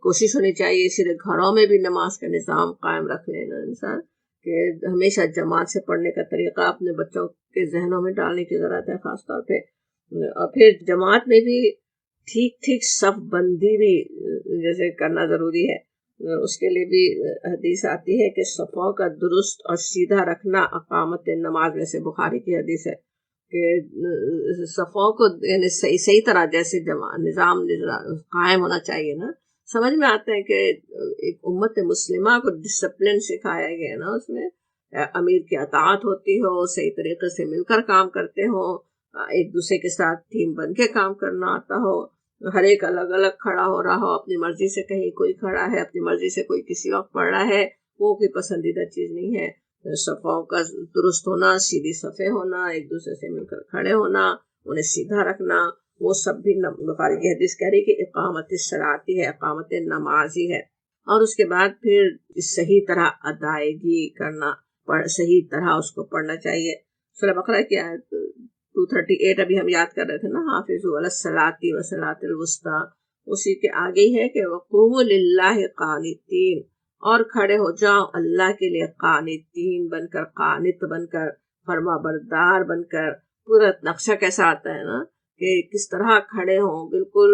کوشش ہونی چاہیے صرف گھروں میں بھی نماز کا نظام قائم رکھ لینا انسان، کہ ہمیشہ جماعت سے پڑھنے کا طریقہ اپنے بچوں کے ذہنوں میں ڈالنے کی ضرورت ہے خاص طور پہ۔ اور پھر جماعت میں بھی ٹھیک صف بندی بھی جیسے کرنا ضروری ہے، اس کے لیے بھی حدیث آتی ہے کہ صفوں کا درست اور سیدھا رکھنا اقامت نماز میں سے، بخاری کی حدیث ہے کہ صفوں کو یعنی صحیح طرح جیسے نظام قائم ہونا چاہیے نا۔ سمجھ میں آتا ہے کہ ایک امت مسلمہ کو ڈسپلن سکھایا گیا نا، اس میں امیر کی اطاعت ہوتی ہو، صحیح طریقے سے مل کر کام کرتے ہو، ایک دوسرے کے ساتھ ٹیم بن کے کام کرنا آتا ہو، ہر ایک الگ الگ کھڑا ہو رہا ہو، اپنی مرضی سے کہیں کوئی کھڑا ہے، اپنی مرضی سے کوئی کسی وقت پڑھ رہا ہے، وہ کوئی پسندیدہ چیز نہیں ہے۔ صفوں کا درست ہونا، سیدھی صفیں ہونا، ایک دوسرے سے مل کر کھڑے ہونا، انہیں سیدھا رکھنا، وہ سب بھی بخاری کی حدیث کہہ رہی کہ اقامت الصلاۃ ہے، اقامت نماز ہی ہے۔ اور اس کے بعد پھر صحیح طرح ادائیگی کرنا، صحیح طرح اس کو پڑھنا چاہیے۔ سورہ بقرہ کی آیت 238 ابھی ہم یاد کر رہے تھے نا، حافظوا علی الصلاۃ والصلاۃ الوسطیٰ، اسی کے آگے ہی ہے کہ وقوموا للہ قانتین، اور کھڑے ہو جاؤ اللہ کے لیے قانتین بن کر، قانت بن کر، فرما بردار بن کر۔ پورا نقشہ کیسا آتا ہے نا کہ کس طرح کھڑے ہوں، بالکل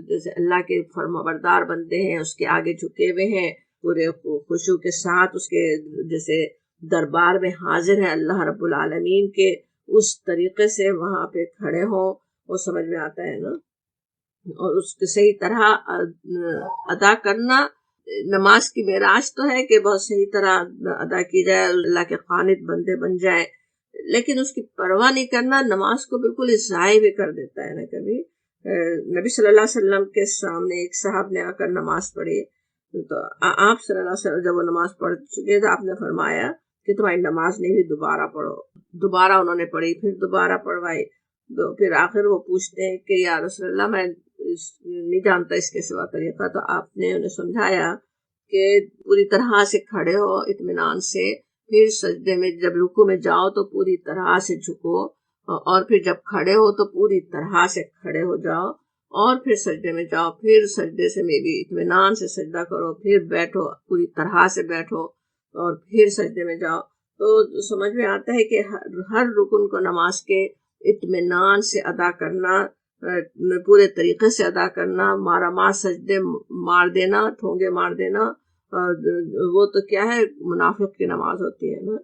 جیسے اللہ کے فرما بردار بندے ہیں، اس کے آگے جھکے ہوئے ہیں، پورے خشوع کے ساتھ اس کے جیسے دربار میں حاضر ہیں اللہ رب العالمین کے، اس طریقے سے وہاں پہ کھڑے ہوں، وہ سمجھ میں آتا ہے نا۔ اور اس کو صحیح طرح ادا کرنا، نماز کی معراج تو ہے کہ بہت صحیح طرح ادا کی جائے، اللہ کے قانت بندے بن جائے، لیکن اس کی پرواہ نہیں کرنا نماز کو بالکل ضائع بھی کر دیتا ہے نا۔ کبھی نبی صلی اللہ علیہ وسلم کے سامنے ایک صاحب نے آ کر نماز پڑھی، تو آپ صلی اللہ علیہ وسلم جب وہ نماز پڑھ چکے تھے آپ نے فرمایا کہ تمہاری نماز نہیں ہوئی، دوبارہ پڑھو۔ دوبارہ انہوں نے پڑھی، پھر دوبارہ پڑھوائی، تو پھر آخر وہ پوچھتے ہیں کہ یا رسول اللہ میں نہیں جانتا اس کے سوا طریقہ، تو آپ نے انہیں سمجھایا کہ پوری طرح سے کھڑے ہو اطمینان سے، پھر سجدے میں جب رکوع میں جاؤ تو پوری طرح سے جھکو، اور پھر جب کھڑے ہو تو پوری طرح سے کھڑے ہو جاؤ، اور پھر سجدے میں جاؤ، پھر سجدے سے میں بھی اطمینان سے سجدہ کرو، پھر بیٹھو پوری طرح سے بیٹھو، اور پھر سجدے میں جاؤ۔ تو سمجھ میں آتا ہے کہ ہر رکن کو نماز کے اطمینان سے ادا کرنا، پورے طریقے سے ادا کرنا، مارا مار سجدے مار دینا، ٹھونگے مار دینا، وہ تو کیا ہے، منافق کی نماز ہوتی ہے نا۔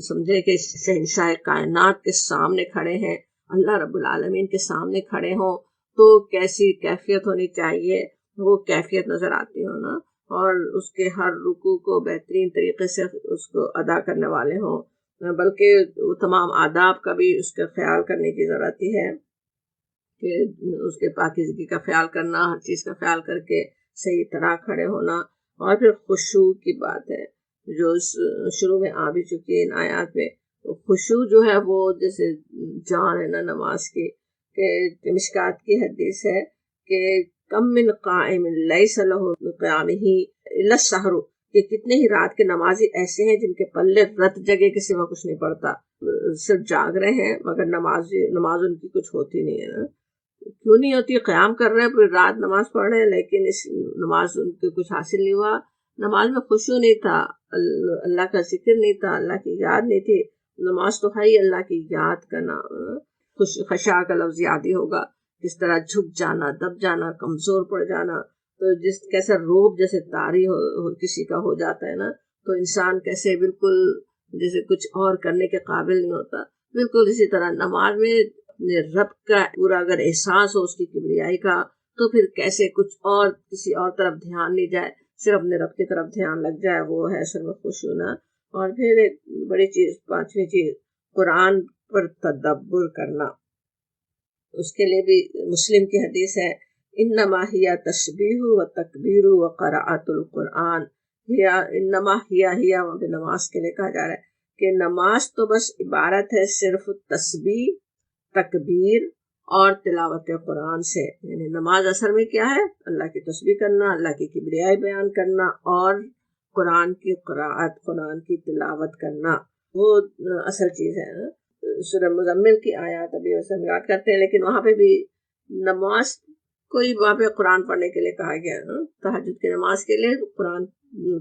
سمجھے کہ شہنشاہ کائنات کے سامنے کھڑے ہیں، اللہ رب العالمین کے سامنے کھڑے ہوں تو کیسی کیفیت ہونی چاہیے، وہ کیفیت نظر آتی ہو نا، اور اس کے ہر رکوع کو بہترین طریقے سے اس کو ادا کرنے والے ہوں، بلکہ تمام آداب کا بھی اس کا خیال کرنے کی ضرورت ہے کہ اس کے پاکیزگی کا خیال کرنا، ہر چیز کا خیال کر کے صحیح طرح کھڑے ہونا۔ اور پھر خشوع کی بات ہے جو شروع میں آ بھی چکی ہے ان آیات میں، خشوع جو ہے وہ جیسے جان ہے نا نماز کی، کہ مشکات کی حدیث ہے کہ کم من قائم لیس لہ قیامہ الا السحر، کہ کتنے ہی رات کے نمازی ایسے ہیں جن کے پلے رت جگہ کے سوا کچھ نہیں پڑتا، صرف جاگ رہے ہیں مگر نماز ان کی کچھ ہوتی نہیں ہے نا۔ کیوں نہیں ہوتی؟ قیام کر رہے ہیں پوری رات نماز پڑھ رہے ہیں لیکن اس نماز ان کے کچھ حاصل نہیں ہوا، نماز میں خشوع نہیں تھا، اللہ کا ذکر نہیں تھا، اللہ کی یاد نہیں تھی۔ نماز تو ہے ہی اللہ کی یاد کا نام، خشاع کا لفظ یاد ہی ہوگا، کس طرح جھک جانا، دب جانا، کمزور پڑ جانا، تو کیسا روب جیسے طاری ہو کسی کا ہو جاتا ہے نا، تو انسان کیسے بالکل جیسے کچھ اور کرنے کے قابل نہیں ہوتا، بالکل اسی طرح نماز میں اپنے رب کا پورا اگر احساس ہو اس کی کبریائی کا، تو پھر کیسے کچھ اور کسی اور طرف دھیان نہیں جائے، صرف اپنے رب کی طرف دھیان لگ جائے، وہ ہے اصل میں خشوع نا۔ اور پھر ایک بڑی چیز، پانچویں چیز، قرآن پر تدبر کرنا، اس کے لیے بھی مسلم کی حدیث ہے، انما ہی تسبیح و تکبیر و قراءۃ القرآن، انما ہی نماز کے لیے کہا جا رہا ہے کہ نماز تو بس عبارت ہے صرف تسبیح، تکبیر اور تلاوت قرآن سے، یعنی نماز اصل میں کیا ہے، اللہ کی تسبیح کرنا، اللہ کی کبریائی بیان کرنا، اور قرآن کی قراءت، قرآن کی تلاوت کرنا، وہ اصل چیز ہے۔ سورہ مزمل کی آیات ابھی ویسے ہم یاد کرتے ہیں، لیکن وہاں پہ بھی نماز کوئی وہاں پہ قرآن پڑھنے کے لیے کہا گیا، تہجد کی نماز کے لیے قرآن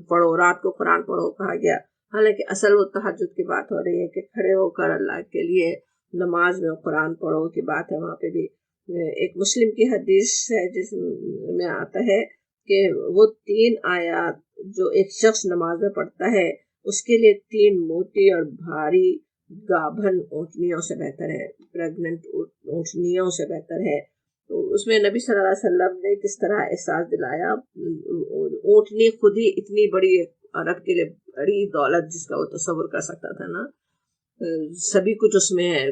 پڑھو، رات کو قرآن پڑھو کہا گیا، حالانکہ اصل وہ تہجد کی بات ہو رہی ہے کہ کھڑے ہو کر اللہ کے لیے نماز میں قرآن پڑھو کی بات ہے۔ وہاں پہ بھی ایک مسلم کی حدیث ہے جس میں آتا ہے کہ وہ 3 آیات جو ایک شخص نماز میں پڑھتا ہے اس کے لیے 3 موٹی اور بھاری گابھن اونٹنیوں سے بہتر ہے، پریگننٹ اونٹنیوں سے بہتر ہے۔ تو اس میں نبی صلی اللہ علیہ وسلم نے کس طرح احساس دلایا، اونٹنی خود ہی اتنی بڑی، عرب کے لیے بڑی دولت جس کا وہ تصور کر سکتا تھا نا، سبھی کچھ اس میں ہے،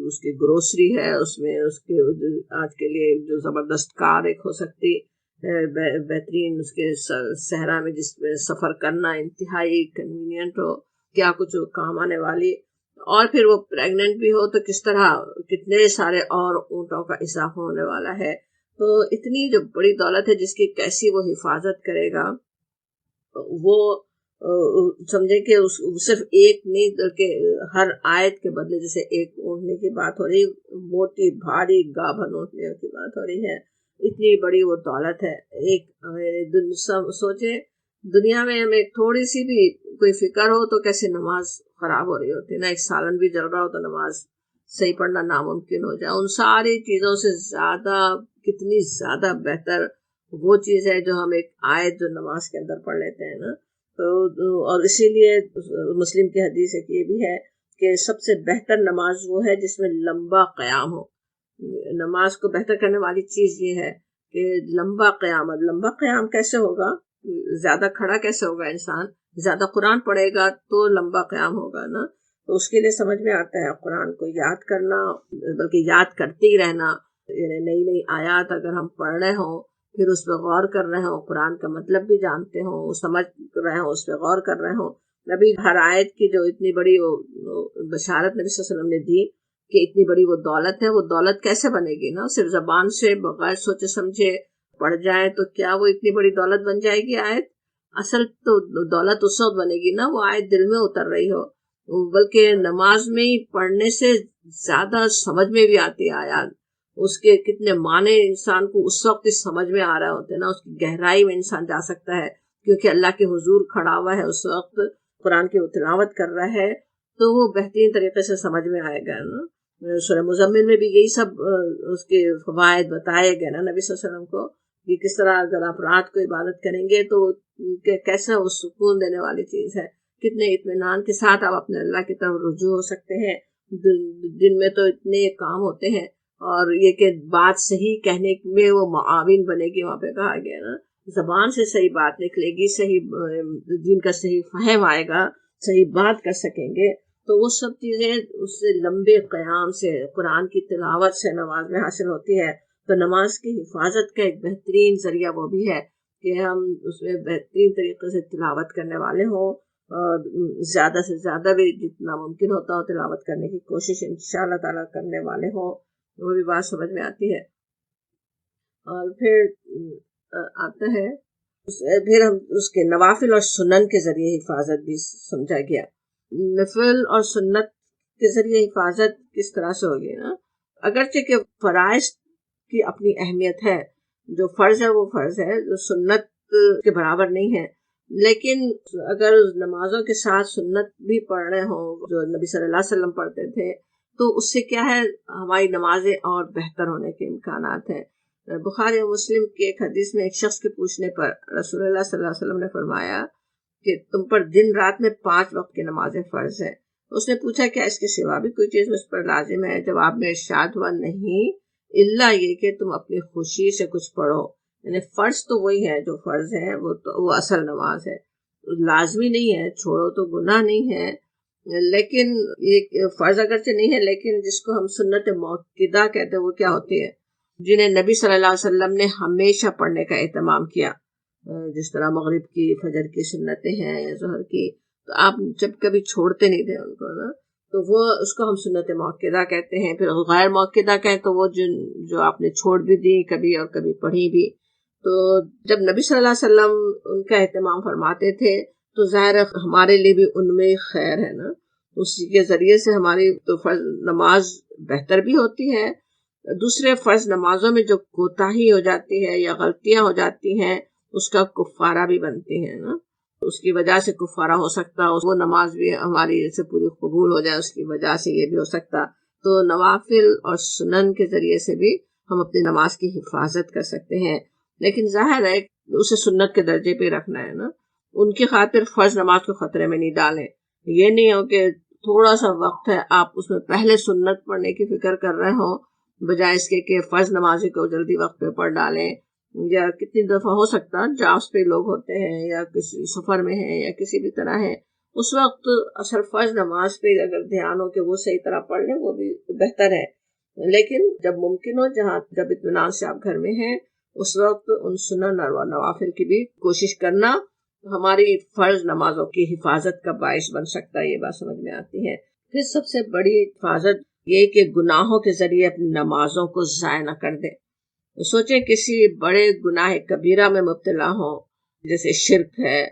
اس کی گروسری ہے، اس میں اس کے آج کے لیے جو زبردست کار ایک ہو سکتی، بہترین اس کے صحرا میں جس میں سفر کرنا انتہائی کنوینئنٹ ہو، کیا کچھ کام آنے والی، اور پھر وہ پریگننٹ بھی ہو تو کس طرح کتنے سارے اور اونٹوں کا اضافہ ہونے والا ہے۔ تو اتنی جو بڑی دولت ہے جس کی کیسی وہ حفاظت کرے گا، وہ سمجھے کہ صرف ایک نہیں بلکہ ہر آیت کے بدلے جیسے ایک اونٹنے کی بات ہو رہی، موٹی بھاری گابھن اونٹنیوں کی بات ہو رہی ہے، اتنی بڑی وہ دولت ہے۔ ایک سوچے دنیا میں ہمیں تھوڑی سی بھی کوئی فکر ہو تو کیسے نماز خراب ہو رہی ہوتی ہے نا، ایک سالن بھی جل رہا ہو تو نماز صحیح پڑھنا ناممکن ہو جائے، ان ساری چیزوں سے زیادہ کتنی زیادہ بہتر وہ چیز ہے جو ہم ایک آیت جو نماز کے اندر پڑھ لیتے ہیں نا۔ تو اور اسی لیے مسلم کی حدیث ایک یہ بھی ہے کہ سب سے بہتر نماز وہ ہے جس میں لمبا قیام ہو۔ نماز کو بہتر کرنے والی چیز یہ ہے کہ لمبا قیام کیسے ہوگا، زیادہ کھڑا کیسے ہوگا انسان، زیادہ قرآن پڑھے گا تو لمبا قیام ہوگا نا۔ تو اس کے لیے سمجھ میں آتا ہے قرآن کو یاد کرنا، بلکہ یاد کرتے ہی رہنا، یعنی نئی آیات اگر ہم پڑھ رہے ہوں پھر اس پہ غور کر رہے ہوں، قرآن کا مطلب بھی جانتے ہوں، سمجھ رہے ہوں، اس پہ غور کر رہے ہوں. نبی ہر آیت کی جو اتنی بڑی بشارت نبی صلی اللہ علیہ وسلم نے دی کہ اتنی بڑی وہ دولت ہے، وہ دولت کیسے بنے گی نا؟ صرف زبان سے بغیر سوچے سمجھے پڑھ جائے تو کیا وہ اتنی بڑی دولت بن جائے گی آیت؟ اصل تو دولت اس وقت بنے گی نا وہ آیت دل میں اتر رہی ہو، بلکہ نماز میں ہی پڑھنے سے زیادہ سمجھ میں بھی آتی ہے آیات. اس کے کتنے معنی انسان کو اس وقت سمجھ میں آ رہے ہوتے ہیں نا، اس کی گہرائی میں انسان جا سکتا ہے، کیونکہ اللہ کے حضور کھڑا ہوا ہے اس وقت، قرآن کی تلاوت کر رہا ہے، تو وہ بہترین طریقے سے سمجھ میں آئے گا نا. سورہ مزمل میں بھی یہی سب اس کے فوائد بتائے گئے نا نبی صلی اللہ علیہ وسلم کو، کہ کس طرح اگر آپ رات کو عبادت کریں گے تو کیسا وہ سکون دینے والی چیز ہے، کتنے اطمینان کے ساتھ آپ اپنے اللہ کی طرف رجوع ہو سکتے ہیں. دن میں تو اتنے کام ہوتے ہیں، اور یہ کہ بات صحیح کہنے میں وہ معاون بنے گی، وہاں پہ کہا گیا نا زبان سے صحیح بات نکلے گی، صحیح دین کا صحیح فہم آئے گا، صحیح بات کر سکیں گے. تو وہ سب چیزیں اس سے لمبے قیام سے، قرآن کی تلاوت سے نماز میں حاصل ہوتی ہے. تو نماز کی حفاظت کا ایک بہترین ذریعہ وہ بھی ہے کہ ہم اس میں بہترین طریقے سے تلاوت کرنے والے ہوں، اور زیادہ سے زیادہ بھی جتنا ممکن ہوتا ہو تلاوت کرنے کی کوشش انشاءاللہ تعالیٰ کرنے والے ہوں. وہ بھی بات سمجھ میں آتی ہے. اور پھر آتا ہے پھر ہم اس کے نوافل اور سنن کے ذریعے حفاظت بھی سمجھا گیا. نفل اور سنت کے ذریعے حفاظت کس طرح سے ہوگی نا؟ اگرچہ کہ فرائض کی اپنی اہمیت ہے، جو فرض ہے وہ فرض ہے، جو سنت کے برابر نہیں ہے، لیکن اگر نمازوں کے ساتھ سنت بھی پڑھ رہے ہوں جو نبی صلی اللہ علیہ وسلم پڑھتے تھے، تو اس سے کیا ہے ہماری نمازیں اور بہتر ہونے کے امکانات ہیں. بخاری و مسلم کے ایک حدیث میں ایک شخص کے پوچھنے پر رسول اللہ صلی اللہ علیہ وسلم نے فرمایا کہ تم پر دن رات میں 5 وقت کی نمازیں فرض ہیں. اس نے پوچھا کیا اس کے سوا بھی کوئی چیز مجھ پر لازم ہے؟ جواب میں ارشاد ہوا نہیں، الا یہ کہ تم اپنی خوشی سے کچھ پڑھو. یعنی فرض تو وہی ہے جو فرض ہے، وہ اصل نماز ہے، لازمی نہیں ہے، چھوڑو تو گناہ نہیں ہے. لیکن یہ فرض اگرچہ نہیں ہے، لیکن جس کو ہم سنت موقدہ کہتے ہیں وہ کیا ہوتی ہے؟ جنہیں نبی صلی اللہ علیہ وسلم نے ہمیشہ پڑھنے کا اہتمام کیا، جس طرح مغرب کی، فجر کی سنتیں ہیں یا ظہر کی، تو آپ جب کبھی چھوڑتے نہیں تھے ان کو نا، تو وہ اس کو ہم سنت موقدہ کہتے ہیں. پھر غیر موقدہ کہیں تو وہ جو آپ نے چھوڑ بھی دی کبھی اور کبھی پڑھی بھی. تو جب نبی صلی اللہ علیہ وسلم ان کا اہتمام فرماتے تھے تو ظاہر ہمارے لیے بھی ان میں خیر ہے نا، اسی کے ذریعے سے ہماری تو فرض نماز بہتر بھی ہوتی ہے. دوسرے فرض نمازوں میں جو کوتاہی ہو جاتی ہے یا غلطیاں ہو جاتی ہیں اس کا کفارہ بھی بنتی ہے نا، اس کی وجہ سے کفارہ ہو سکتا، وہ نماز بھی ہماری سے پوری قبول ہو جائے اس کی وجہ سے یہ بھی ہو سکتا. تو نوافل اور سنن کے ذریعے سے بھی ہم اپنی نماز کی حفاظت کر سکتے ہیں، لیکن ظاہر ہے اسے سنت کے درجے پہ رکھنا ہے نا. ان کی خاطر فرض نماز کو خطرے میں نہیں ڈالیں. یہ نہیں ہو کہ تھوڑا سا وقت ہے آپ اس میں پہلے سنت پڑھنے کی فکر کر رہے ہوں بجائے اس کے کہ فرض نمازی کو جلدی وقت پہ پڑھ ڈالیں. یا کتنی دفعہ ہو سکتا جاس پہ لوگ ہوتے ہیں یا کسی سفر میں ہیں یا کسی بھی طرح ہے، اس وقت اصل فرض نماز پہ اگر دھیان ہو کہ وہ صحیح طرح پڑھ لیں وہ بھی بہتر ہے. لیکن جب ممکن ہو، جب اطمینان سے آپ گھر میں ہیں، اس وقت ان سنن اور نوافل کی بھی کوشش کرنا ہماری فرض نمازوں کی حفاظت کا باعث بن سکتا ہے. یہ بات سمجھ میں آتی ہے. پھر سب سے بڑی حفاظت یہ کہ گناہوں کے ذریعے اپنی نمازوں کو ضائع نہ کر دیں. سوچیں کسی بڑے گناہ کبیرہ میں مبتلا ہوں، جیسے شرک ہے،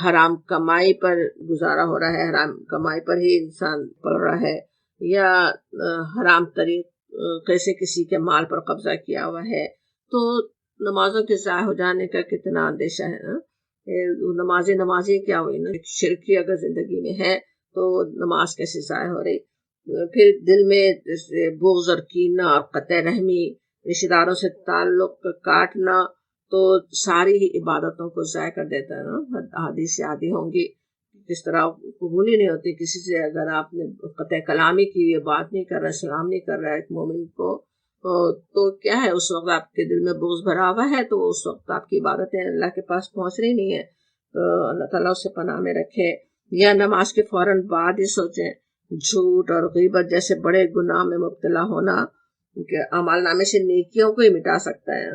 حرام کمائی پر گزارا ہو رہا ہے، حرام کمائی پر ہی انسان پڑ رہا ہے، یا حرام طریقے سے کسی کے مال پر قبضہ کیا ہوا ہے، تو نمازوں کے ضائع ہو جانے کا کتنا اندیشہ ہے نا. نمازی کیا ہوئی نا، شرکی اگر زندگی میں ہے تو نماز کیسے ضائع ہو رہی. پھر دل میں بغض اور کینہ اور قطع رحمی، رشتہ داروں سے تعلق کاٹنا تو ساری ہی عبادتوں کو ضائع کر دیتا ہے نا. حدیث سے عادی ہوں گی کس طرح قبول ہی نہیں ہوتی کسی سے، اگر آپ نے قطع کلامی کی، یہ بات نہیں کر رہا، سلام نہیں کر رہا ایک مومن کو، تو کیا ہے اس وقت آپ کے دل میں بغض بھرا ہوا ہے، تو اس وقت آپ کی عبادتیں اللہ کے پاس پہنچ رہی نہیں ہے. تو اللہ تعالیٰ اس سے پناہ میں رکھے. یا نماز کے فوراً بعد ہی سوچیں جھوٹ اور غیبت جیسے بڑے گناہ میں مبتلا ہونا کہ اعمال نامے سے نیکیوں کو ہی مٹا سکتا ہے.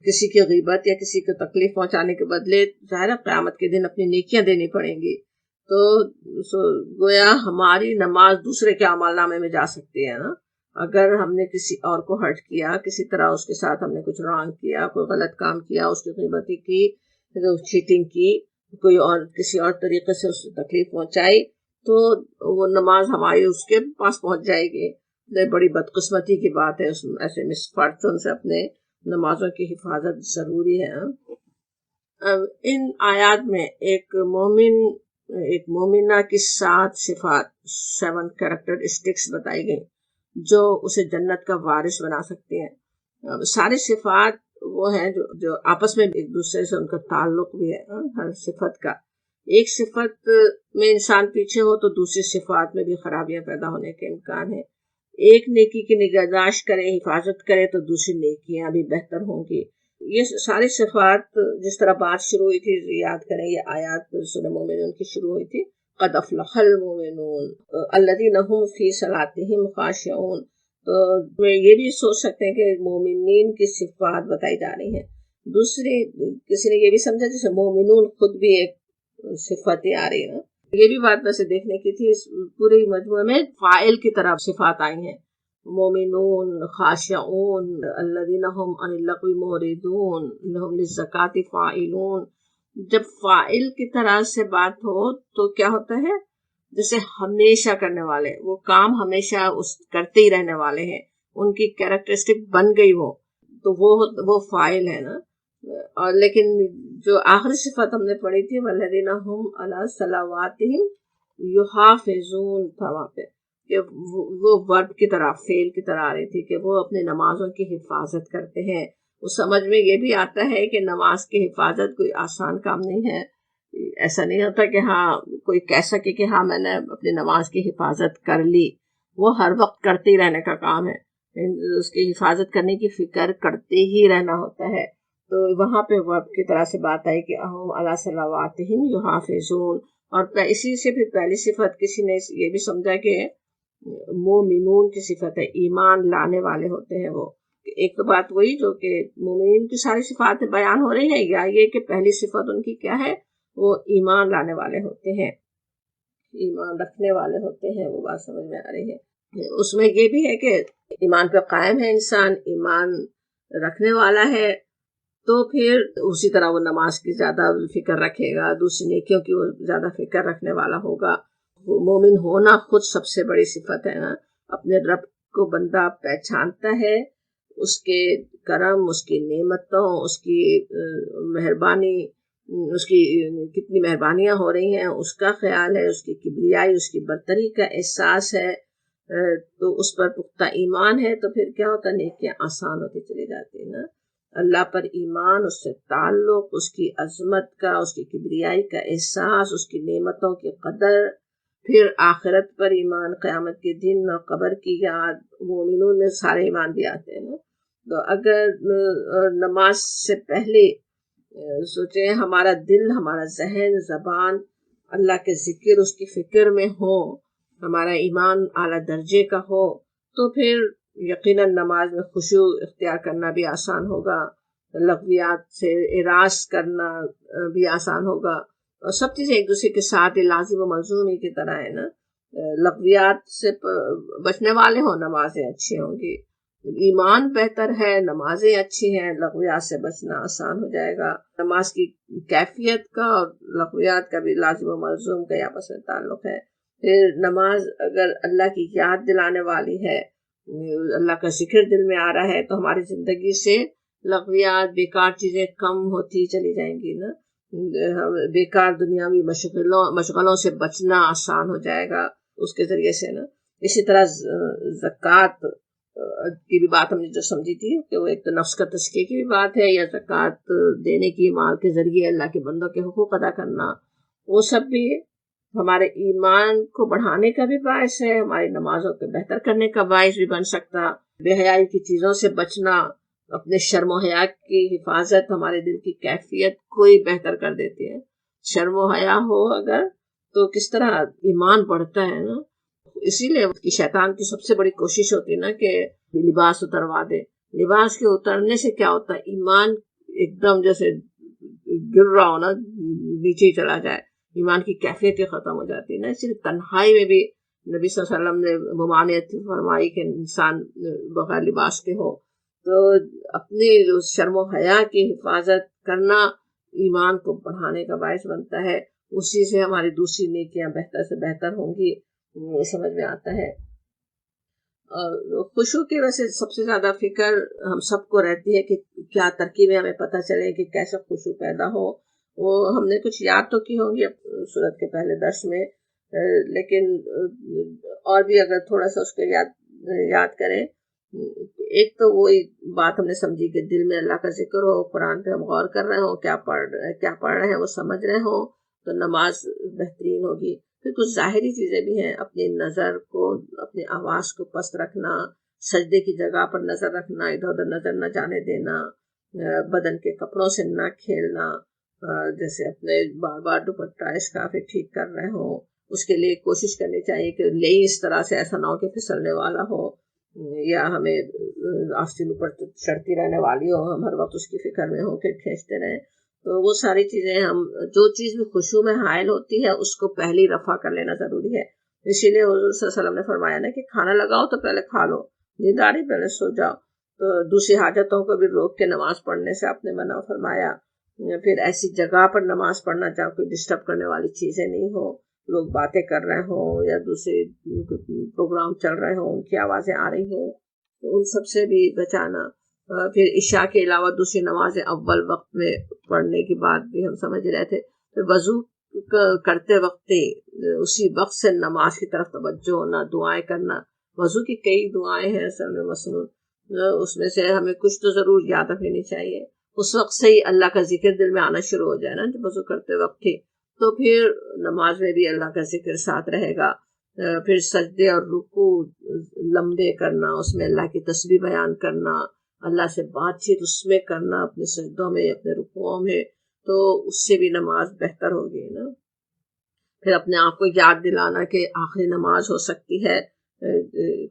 کسی کی غیبت یا کسی کو تکلیف پہنچانے کے بدلے ظاہر قیامت کے دن اپنی نیکیاں دینی پڑیں گی، تو گویا ہماری نماز دوسرے کے اعمال نامے میں جا سکتی ہے نا۔ اگر ہم نے کسی اور کو ہرٹ کیا، کسی طرح اس کے ساتھ ہم نے کچھ رانگ کیا، کوئی غلط کام کیا، اس کی غیبت کی، چیٹنگ کی، کوئی اور کسی اور طریقے سے اس کو تکلیف پہنچائی، تو وہ نماز ہماری اس کے پاس پہنچ جائے گی۔ بڑی بدقسمتی کی بات ہے، اس ایسے مسفارچون سے اپنے نمازوں کی حفاظت ضروری ہے۔ اب ان آیات میں ایک مومنہ کی 7 صفات، 7 کریکٹرسٹکس بتائی گئی جو اسے جنت کا وارث بنا سکتے ہیں۔ ساری صفات وہ ہیں جو آپس میں ایک دوسرے سے ان کا تعلق بھی ہے۔ ہر صفت کا، ایک صفت میں انسان پیچھے ہو تو دوسری صفات میں بھی خرابیاں پیدا ہونے کے امکان ہے۔ ایک نیکی کی نگہداشت کرے، حفاظت کرے تو دوسری نیکیاں بھی بہتر ہوں گی۔ یہ ساری صفات جس طرح بات شروع ہوئی تھی، یاد کریں یہ آیات سورہ مومنون کی شروع ہوئی تھی، قد افلح المؤمنون الذین هم فی صلاتهم خاشعون۔ تو یہ بھی سوچ سکتے ہیں کہ مومنین کی صفات بتائی جا رہی ہیں۔ دوسری کسی نے یہ بھی سمجھا جیسے مومنون خود بھی ایک صفت آ رہی ہے۔ یہ بھی بات ویسے دیکھنے کی تھی، اس پورے مجموعے میں فاعل کی طرف صفات آئی ہیں، مومنون، خاشعون، الذین هم عن اللغو معرضون، لهم للزکاۃ فاعلون۔ جب فاعل کی طرح سے بات ہو تو کیا ہوتا ہے، جیسے ہمیشہ کرنے والے، وہ کام ہمیشہ کرتے ہی رہنے والے ہیں، ان کی کیریکٹرسٹک بن گئی ہو تو وہ فاعل ہے نا۔ اور لیکن جو آخری صفت ہم نے پڑھی تھی، والذین هم علی صلواتہم یحافظون، تھا وہاں پہ کہ وہ ورب کی طرح، فعل کی طرح آ رہی تھی کہ وہ اپنے نمازوں کی حفاظت کرتے ہیں۔ اس سمجھ میں یہ بھی آتا ہے کہ نماز کی حفاظت کوئی آسان کام نہیں ہے۔ ایسا نہیں ہوتا کہ ہاں کوئی کہہ سکے کہ ہاں میں نے اپنی نماز کی حفاظت کر لی، وہ ہر وقت کرتے ہی رہنے کا کام ہے، اس کی حفاظت کرنے کی فکر کرتے ہی رہنا ہوتا ہے۔ تو وہاں پہ ورب کی طرح سے بات آئی کہ اہم علی صلواتہم یحافظون، اور اسی سے پھر پہلی صفت کسی نے یہ بھی سمجھا کہ مومنون کی صفت ہے، ایمان لانے والے ہوتے ہیں وہ۔ ایک تو بات وہی جو کہ مومنین کی ساری صفات بیان ہو رہی ہے، یا یہ کہ پہلی صفت ان کی کیا ہے، وہ ایمان لانے والے ہوتے ہیں، ایمان رکھنے والے ہوتے ہیں، وہ بات سمجھ میں آ رہی ہے۔ اس میں یہ بھی ہے کہ ایمان پہ قائم ہے انسان، ایمان رکھنے والا ہے، تو پھر اسی طرح وہ نماز کی زیادہ فکر رکھے گا، دوسری نیکیوں کی وہ زیادہ فکر رکھنے والا ہوگا۔ مومن ہونا خود سب سے بڑی صفت ہے نا۔ اپنے رب کو بندہ پہچانتا ہے، اس کے کرم، اس کی نعمتوں، اس کی مہربانی، اس کی کتنی مہربانیاں ہو رہی ہیں، اس کا خیال ہے، اس کی کبریائی، اس کی برتری کا احساس ہے، تو اس پر پختہ ایمان ہے، تو پھر کیا ہوتا ہے، نیکیاں آسان ہوتی چلی جاتی ہیں نا۔ اللہ پر ایمان، اس سے تعلق، اس کی عظمت کا، اس کی کبریائی کا احساس، اس کی نعمتوں کی قدر، پھر آخرت پر ایمان، قیامت کے دن اور قبر کی یاد، مومنون میں سارے ایمان بھی آتے ہیں نا۔ تو اگر نماز سے پہلے سوچیں ہمارا دل، ہمارا ذہن، زبان اللہ کے ذکر، اس کی فکر میں ہو، ہمارا ایمان اعلیٰ درجے کا ہو، تو پھر یقیناً نماز میں خشوع اختیار کرنا بھی آسان ہوگا، لغویات سے اراض کرنا بھی آسان ہوگا، اور سب چیزیں ایک دوسرے کے ساتھ لازم و ملزوم ہی کی طرح ہے نا۔ لغویات سے بچنے والے ہوں، نمازیں اچھی ہوں گی، ایمان بہتر ہے، نمازیں اچھی ہیں، لغویات سے بچنا آسان ہو جائے گا۔ نماز کی کیفیت کا اور لغویات کا بھی لازم و ملزوم کا آپس میں تعلق ہے۔ پھر نماز اگر اللہ کی یاد دلانے والی ہے، اللہ کا ذکر دل میں آ رہا ہے، تو ہماری زندگی سے لغویات، بیکار چیزیں کم ہوتی چلی جائیں گی نا۔ بیکار دنیاوی مشغلوں سے بچنا آسان ہو جائے گا اس کے ذریعے سے نا۔ اسی طرح زکوٰۃ کی بھی بات ہم نے جو سمجھی تھی کہ وہ ایک تو نفس کا تزکیے کی بھی بات ہے، یا زکوٰۃ دینے کی، مال کے ذریعے اللہ کے بندوں کے حقوق ادا کرنا، وہ سب بھی ہمارے ایمان کو بڑھانے کا بھی باعث ہے، ہماری نمازوں کو بہتر کرنے کا باعث بھی بن سکتا۔ بے حیائی کی چیزوں سے بچنا، اپنے شرم و حیا کی حفاظت ہمارے دل کی کیفیت کو ہی بہتر کر دیتی ہے۔ شرم و حیا ہو اگر تو کس طرح ایمان بڑھتا ہے نا۔ اسی لیے شیطان کی سب سے بڑی کوشش ہوتی ہے نا کہ لباس اتروا دے۔ لباس کے اترنے سے کیا ہوتا ہے، ایمان ایک دم جیسے گر رہا ہو نا، نیچے ہی چلا جائے، ایمان کی کیفیت ہی ختم ہو جاتی ہے نا. اس لیے تنہائی میں بھی نبی صلی اللہ علیہ وسلم نے ممانعت فرمائی کہ انسان بغیر لباس کے ہو. تو اپنی شرم و حیا کی حفاظت کرنا ایمان کو بڑھانے کا باعث بنتا ہے. اسی سے ہماری دوسری نیکیاں بہتر سے بہتر ہوں گی، سمجھ میں آتا ہے. اور خوشو کی وجہ سے سب سے زیادہ فکر ہم سب کو رہتی ہے کہ کیا ترکیبیں ہمیں پتہ چلے کہ کیسے خوشو پیدا ہو. وہ ہم نے کچھ یاد تو کی ہوں گی سورت کے پہلے درس میں، لیکن اور بھی اگر تھوڑا سا اس کو یاد کریں. ایک تو وہی بات ہم نے سمجھی کہ دل میں اللہ کا ذکر ہو، قرآن پہ ہم غور کر رہے ہوں، کیا پڑھ رہے ہیں وہ سمجھ رہے ہوں تو نماز بہترین ہوگی. پھر کچھ ظاہری چیزیں بھی ہیں، اپنی نظر کو، اپنی آواز کو پست رکھنا، سجدے کی جگہ پر نظر رکھنا، ادھر ادھر نظر نہ جانے دینا، بدن کے کپڑوں سے نہ کھیلنا، جیسے اپنے بار بار دوپٹہ اسکارف ٹھیک کر رہے ہوں اس کے لیے کوشش کرنی چاہیے کہ لئی اس طرح سے ایسا نہ ہو کہ پھسلنے والا ہو یا ہمیں آستین اوپر چڑھتی رہنے والی ہو، ہم ہر وقت اس کی فکر میں ہو کہ کھینچتے رہیں. تو وہ ساری چیزیں ہم جو چیز بھی خوشو میں حائل ہوتی ہے اس کو پہلی رفع کر لینا ضروری ہے. اسی لیے حضور صلی اللہ علیہ وسلم نے فرمایا نا کہ کھانا لگاؤ تو پہلے کھا لو، نیند آ رہی پہلے سو جاؤ. تو دوسری حاجتوں کو بھی روک کے نماز پڑھنے سے آپ نے منع فرمایا. پھر ایسی جگہ پر نماز پڑھنا جہاں کوئی ڈسٹرب کرنے والی چیزیں نہیں ہو، لوگ باتیں کر رہے ہوں یا دوسرے پروگرام چل رہے ہوں ان کی آوازیں آ رہی ہوں، ان سب سے بھی بچانا. پھر عشاء کے علاوہ دوسری نمازیں اول وقت میں پڑھنے کی بات بھی ہم سمجھ رہے تھے. پھر وضو کرتے وقت اسی وقت سے نماز کی طرف توجہ ہونا، دعائیں کرنا. وضو کی کئی دعائیں ہیں اصل میں مسنون، اس میں سے ہمیں کچھ تو ضرور یاد رکھنی چاہیے. اس وقت سے ہی اللہ کا ذکر دل میں آنا شروع ہو جائے نا جب وضو کرتے وقت ہی، تو پھر نماز میں بھی اللہ کا ذکر ساتھ رہے گا. پھر سجدے اور رکوع لمبے کرنا، اس میں اللہ کی تسبیح بیان کرنا، اللہ سے بات چیت اس میں کرنا، اپنے سجدوں میں اپنے رکوعوں میں، تو اس سے بھی نماز بہتر ہوگی نا. پھر اپنے آپ کو یاد دلانا کہ آخری نماز ہو سکتی ہے،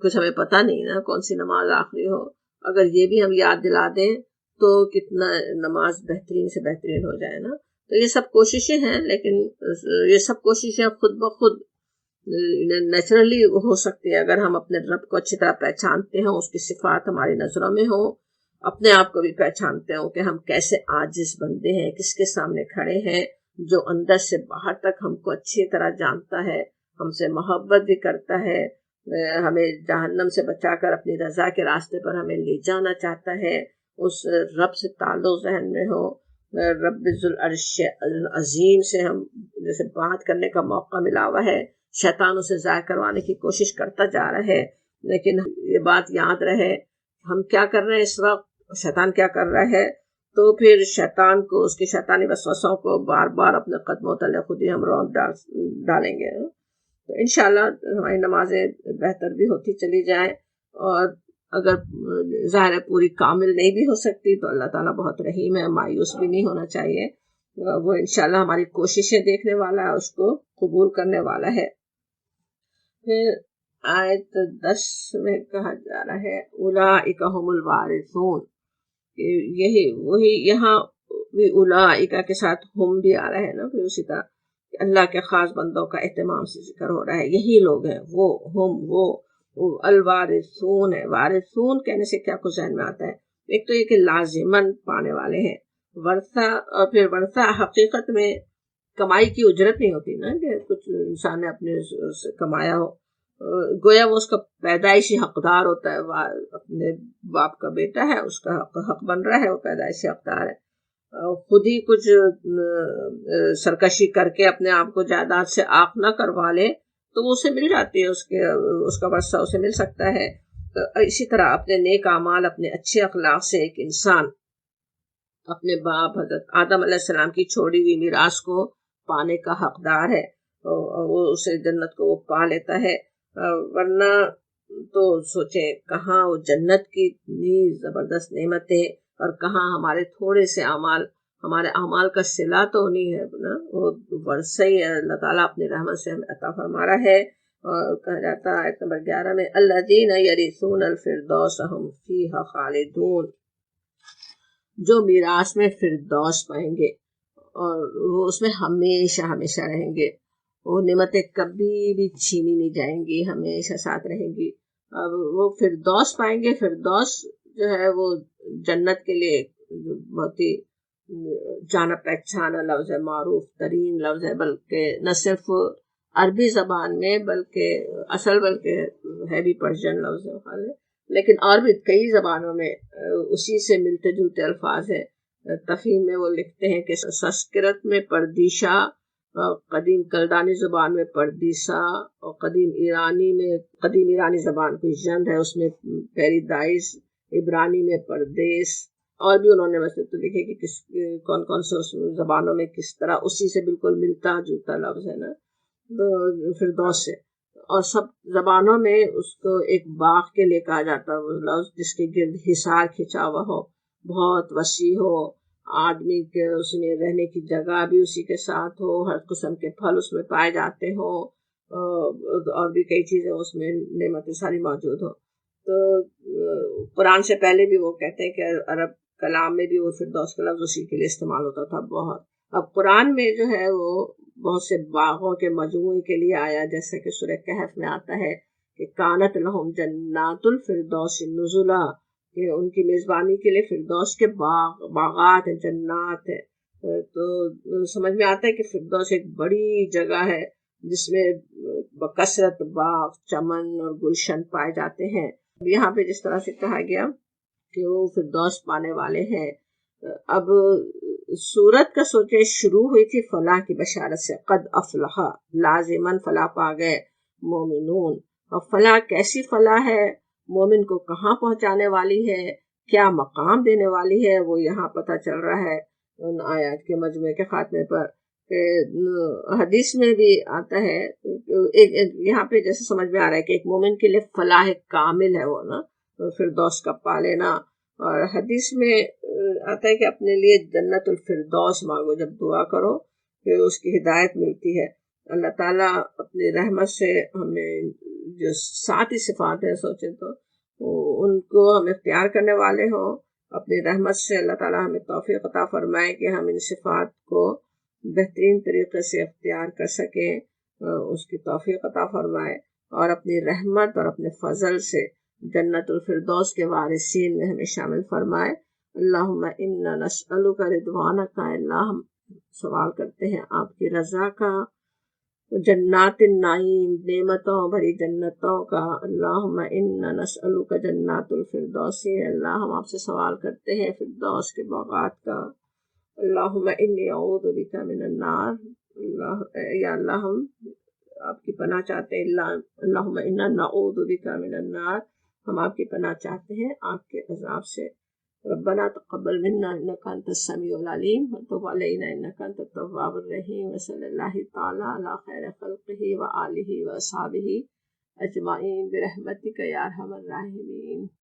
کچھ ہمیں پتہ نہیں نا کون سی نماز آخری ہو. اگر یہ بھی ہم یاد دلا دیں تو کتنا نماز بہترین سے بہترین ہو جائے نا. تو یہ سب کوششیں ہیں، لیکن یہ سب کوششیں خود بخود نیچرلی ہو سکتی ہے اگر ہم اپنے رب کو اچھی طرح پہچانتے ہوں، اس کی صفات ہماری نظروں میں ہوں، اپنے آپ کو بھی پہچانتے ہوں کہ ہم کیسے عاجز بندے ہیں، کس کے سامنے کھڑے ہیں، جو اندر سے باہر تک ہم کو اچھی طرح جانتا ہے، ہم سے محبت بھی کرتا ہے، ہمیں جہنم سے بچا کر اپنی رضا کے راستے پر ہمیں لے جانا چاہتا ہے. اس رب سے تعلق ذہن میں ہو، رب ذوالعرش عظیم سے ہم جیسے بات کرنے کا موقع ملا ہوا ہے. شیطان اسے ضائع کروانے کی کوشش کرتا جا رہا ہے، لیکن یہ بات یاد رہے ہم کیا کر رہے ہیں اس وقت، شیطان کیا کر رہا ہے. تو پھر شیطان کو، اس کے شیطانی وسوسوں کو بار بار اپنے قدموں تلے خود ہی ہم روک ڈالیں گے. تو انشاءاللہ ہماری نمازیں بہتر بھی ہوتی چلی جائیں، اور اگر ظاہر پوری کامل نہیں بھی ہو سکتی تو اللہ تعالیٰ بہت رحیم ہے، مایوس بھی نہیں ہونا چاہیے. وہ انشاءاللہ ہماری کوششیں دیکھنے والا ہے، اس کو قبول کرنے والا ہے. پھر آیت 10 میں کہا جا رہا ہے اولئک هم الوارثون، یہی وہی یہاں بھی اولئک کے ساتھ ہم بھی آ رہا ہے نا. پھر اسی طرح اللہ کے خاص بندوں کا اہتمام سے ذکر ہو رہا ہے، یہی لوگ ہیں، وہ ہم وہ الوارثون ہے. وارثون کہنے سے کیا کچھ ذہن میں آتا ہے؟ ایک تو یہ کہ لازمن پانے والے ہیں، ورثہ. اور پھر ورثہ حقیقت میں کمائی کی اجرت نہیں ہوتی نا کہ کچھ انسان نے اپنے سے کمایا ہو، گویا وہ اس کا پیدائشی حقدار ہوتا ہے، اپنے باپ کا بیٹا ہے، اس کا حق بن رہا ہے، وہ پیدائشی حقدار ہے. خود ہی کچھ سرکشی کر کے اپنے آپ کو جائیداد سے عاق نہ کروا لے تو وہ اسے مل جاتی ہے، اس کا ورثہ اسے مل سکتا ہے. اسی طرح اپنے نیک اعمال، اپنے اچھے اخلاق سے ایک انسان اپنے باپ حضرت آدم علیہ السلام کی چھوڑی ہوئی میراث کو پانے کا حقدار ہے، وہ اسے جنت کو وہ پا لیتا ہے. ورنہ تو سوچیں کہاں وہ جنت کی اتنی زبردست نعمتیں اور کہاں ہمارے تھوڑے سے اعمال، ہمارے اعمال کا صلہ تو نہیں ہے نا، وہ ورثہ ہی اللہ تعالیٰ اپنی رحمت سے ہمیں عطا فرما رہا ہے. اور کہا جاتا ہے آیت نمبر 11 میں الذین یرثون الفردوس هم فیہا خالدون. جو میراث میں فردوس پائیں گے اور وہ اس میں ہمیشہ ہمیشہ رہیں گے. وہ نعمتیں کبھی بھی چھینی نہیں جائیں گی، ہمیشہ ساتھ رہیں گی. اب وہ فردوس پائیں گے. فردوس جو ہے وہ جنت کے لیے بہت ہی جانا پہچانا لفظ ہے، معروف ترین لفظ ہے، بلکہ نہ صرف عربی زبان میں بلکہ ہے بھی پرشین لفظ ہے، لیکن اور بھی کئی زبانوں میں اسی سے ملتے جلتے الفاظ ہیں. تفہیم میں وہ لکھتے ہیں کہ سنسکرت میں پردیشا، قدیم کلدانی زبان میں پردیسا، اور قدیم ایرانی زبان کوئی جند ہے اس میں پیریدائز، عبرانی میں پردیس. اور بھی انہوں نے ویسے تو لکھے کہ کون کون سے اس زبانوں میں کس طرح اسی سے بالکل ملتا جلتا لفظ ہے نا فردوس سے. اور سب زبانوں میں اس کو ایک باغ کے لیے کہا جاتا ہے، وہ لفظ جس کے گرد حصار کھچا ہوا ہو، بہت وسیع ہو، آدمی کے اس میں رہنے کی جگہ بھی اسی کے ساتھ ہو، ہر قسم کے پھل اس میں پائے جاتے ہوں، اور بھی کئی چیزیں اس میں نعمتیں ساری موجود ہو. تو قرآن سے پہلے بھی وہ کہتے ہیں کہ عرب کلام میں بھی وہ فردوس کا لفظ اسی کے لیے استعمال ہوتا تھا بہت. اب قرآن میں جو ہے وہ بہت سے باغوں کے مجموعے کے لیے آیا، جیسے کہ سورہ کہف میں آتا ہے کہ کانت لہم جنات الفردوس نزلا، کہ ان کی میزبانی کے لیے فردوس کے باغات ہیں، جنات ہیں. تو سمجھ میں آتا ہے کہ فردوس ایک بڑی جگہ ہے جس میں بکثرت باغ، چمن اور گلشن پائے جاتے ہیں. یہاں پہ جس طرح سے کہا گیا کہ وہ فردوس پانے والے ہیں. اب سورت کا سوچے شروع ہوئی تھی فلاح کی بشارت سے، قد افلح، لازماً فلاح پا گئے مومنون. اور فلاح کیسی فلاح ہے، مومن کو کہاں پہنچانے والی ہے، کیا مقام دینے والی ہے، وہ یہاں پتہ چل رہا ہے ان آیات کے مجموعے کے خاتمے پر. کہ حدیث میں بھی آتا ہے، یہاں پہ جیسے سمجھ میں آ رہا ہے کہ ایک مومن کے لیے فلاح کامل ہے وہ نا فردوس کا پا لینا. اور حدیث میں آتا ہے کہ اپنے لیے جنت الفردوس مانگو جب دعا کرو کہ اس کی ہدایت ملتی ہے. اللہ تعالیٰ اپنی رحمت سے ہمیں جو 7 ہی صفات ہیں سوچیں تو ان کو ہم اختیار کرنے والے ہوں. اپنی رحمت سے اللہ تعالیٰ ہمیں توفیق عطا فرمائے کہ ہم ان صفات کو بہترین طریقے سے اختیار کر سکیں، اس کی توفیق عطا فرمائے، اور اپنی رحمت اور اپنے فضل سے جنت الفردوس کے وارثین میں ہمیں شامل فرمائے. اللہم انا نسألک رضوانک، اللہ ہم سوال کرتے ہیں آپ کی رضا کا، جنات النعیم، نعمتوں بھری جنتوں کا. اللہم انا نسألک جنات الفردوس، اللہ ہم آپ سے سوال کرتے ہیں فردوس کے باغات کا. اللہم انی اعوذ بک من النار، یا اللہ ہم آپ کی پناہ چاہتے ہیں. اللہم انا نعوذ بک من النار، ہم آپ کی پناہ چاہتے ہیں آگ کے عذاب سے. ربنا تقبل منا انک انت السمیع العلیم وتب علینا انک انت التواب الرحیم. وصلی اللہ تعالی علی خیر خلقہ وآلہ واصحابہ اجمعین برحمتک یا ارحم الراحمین.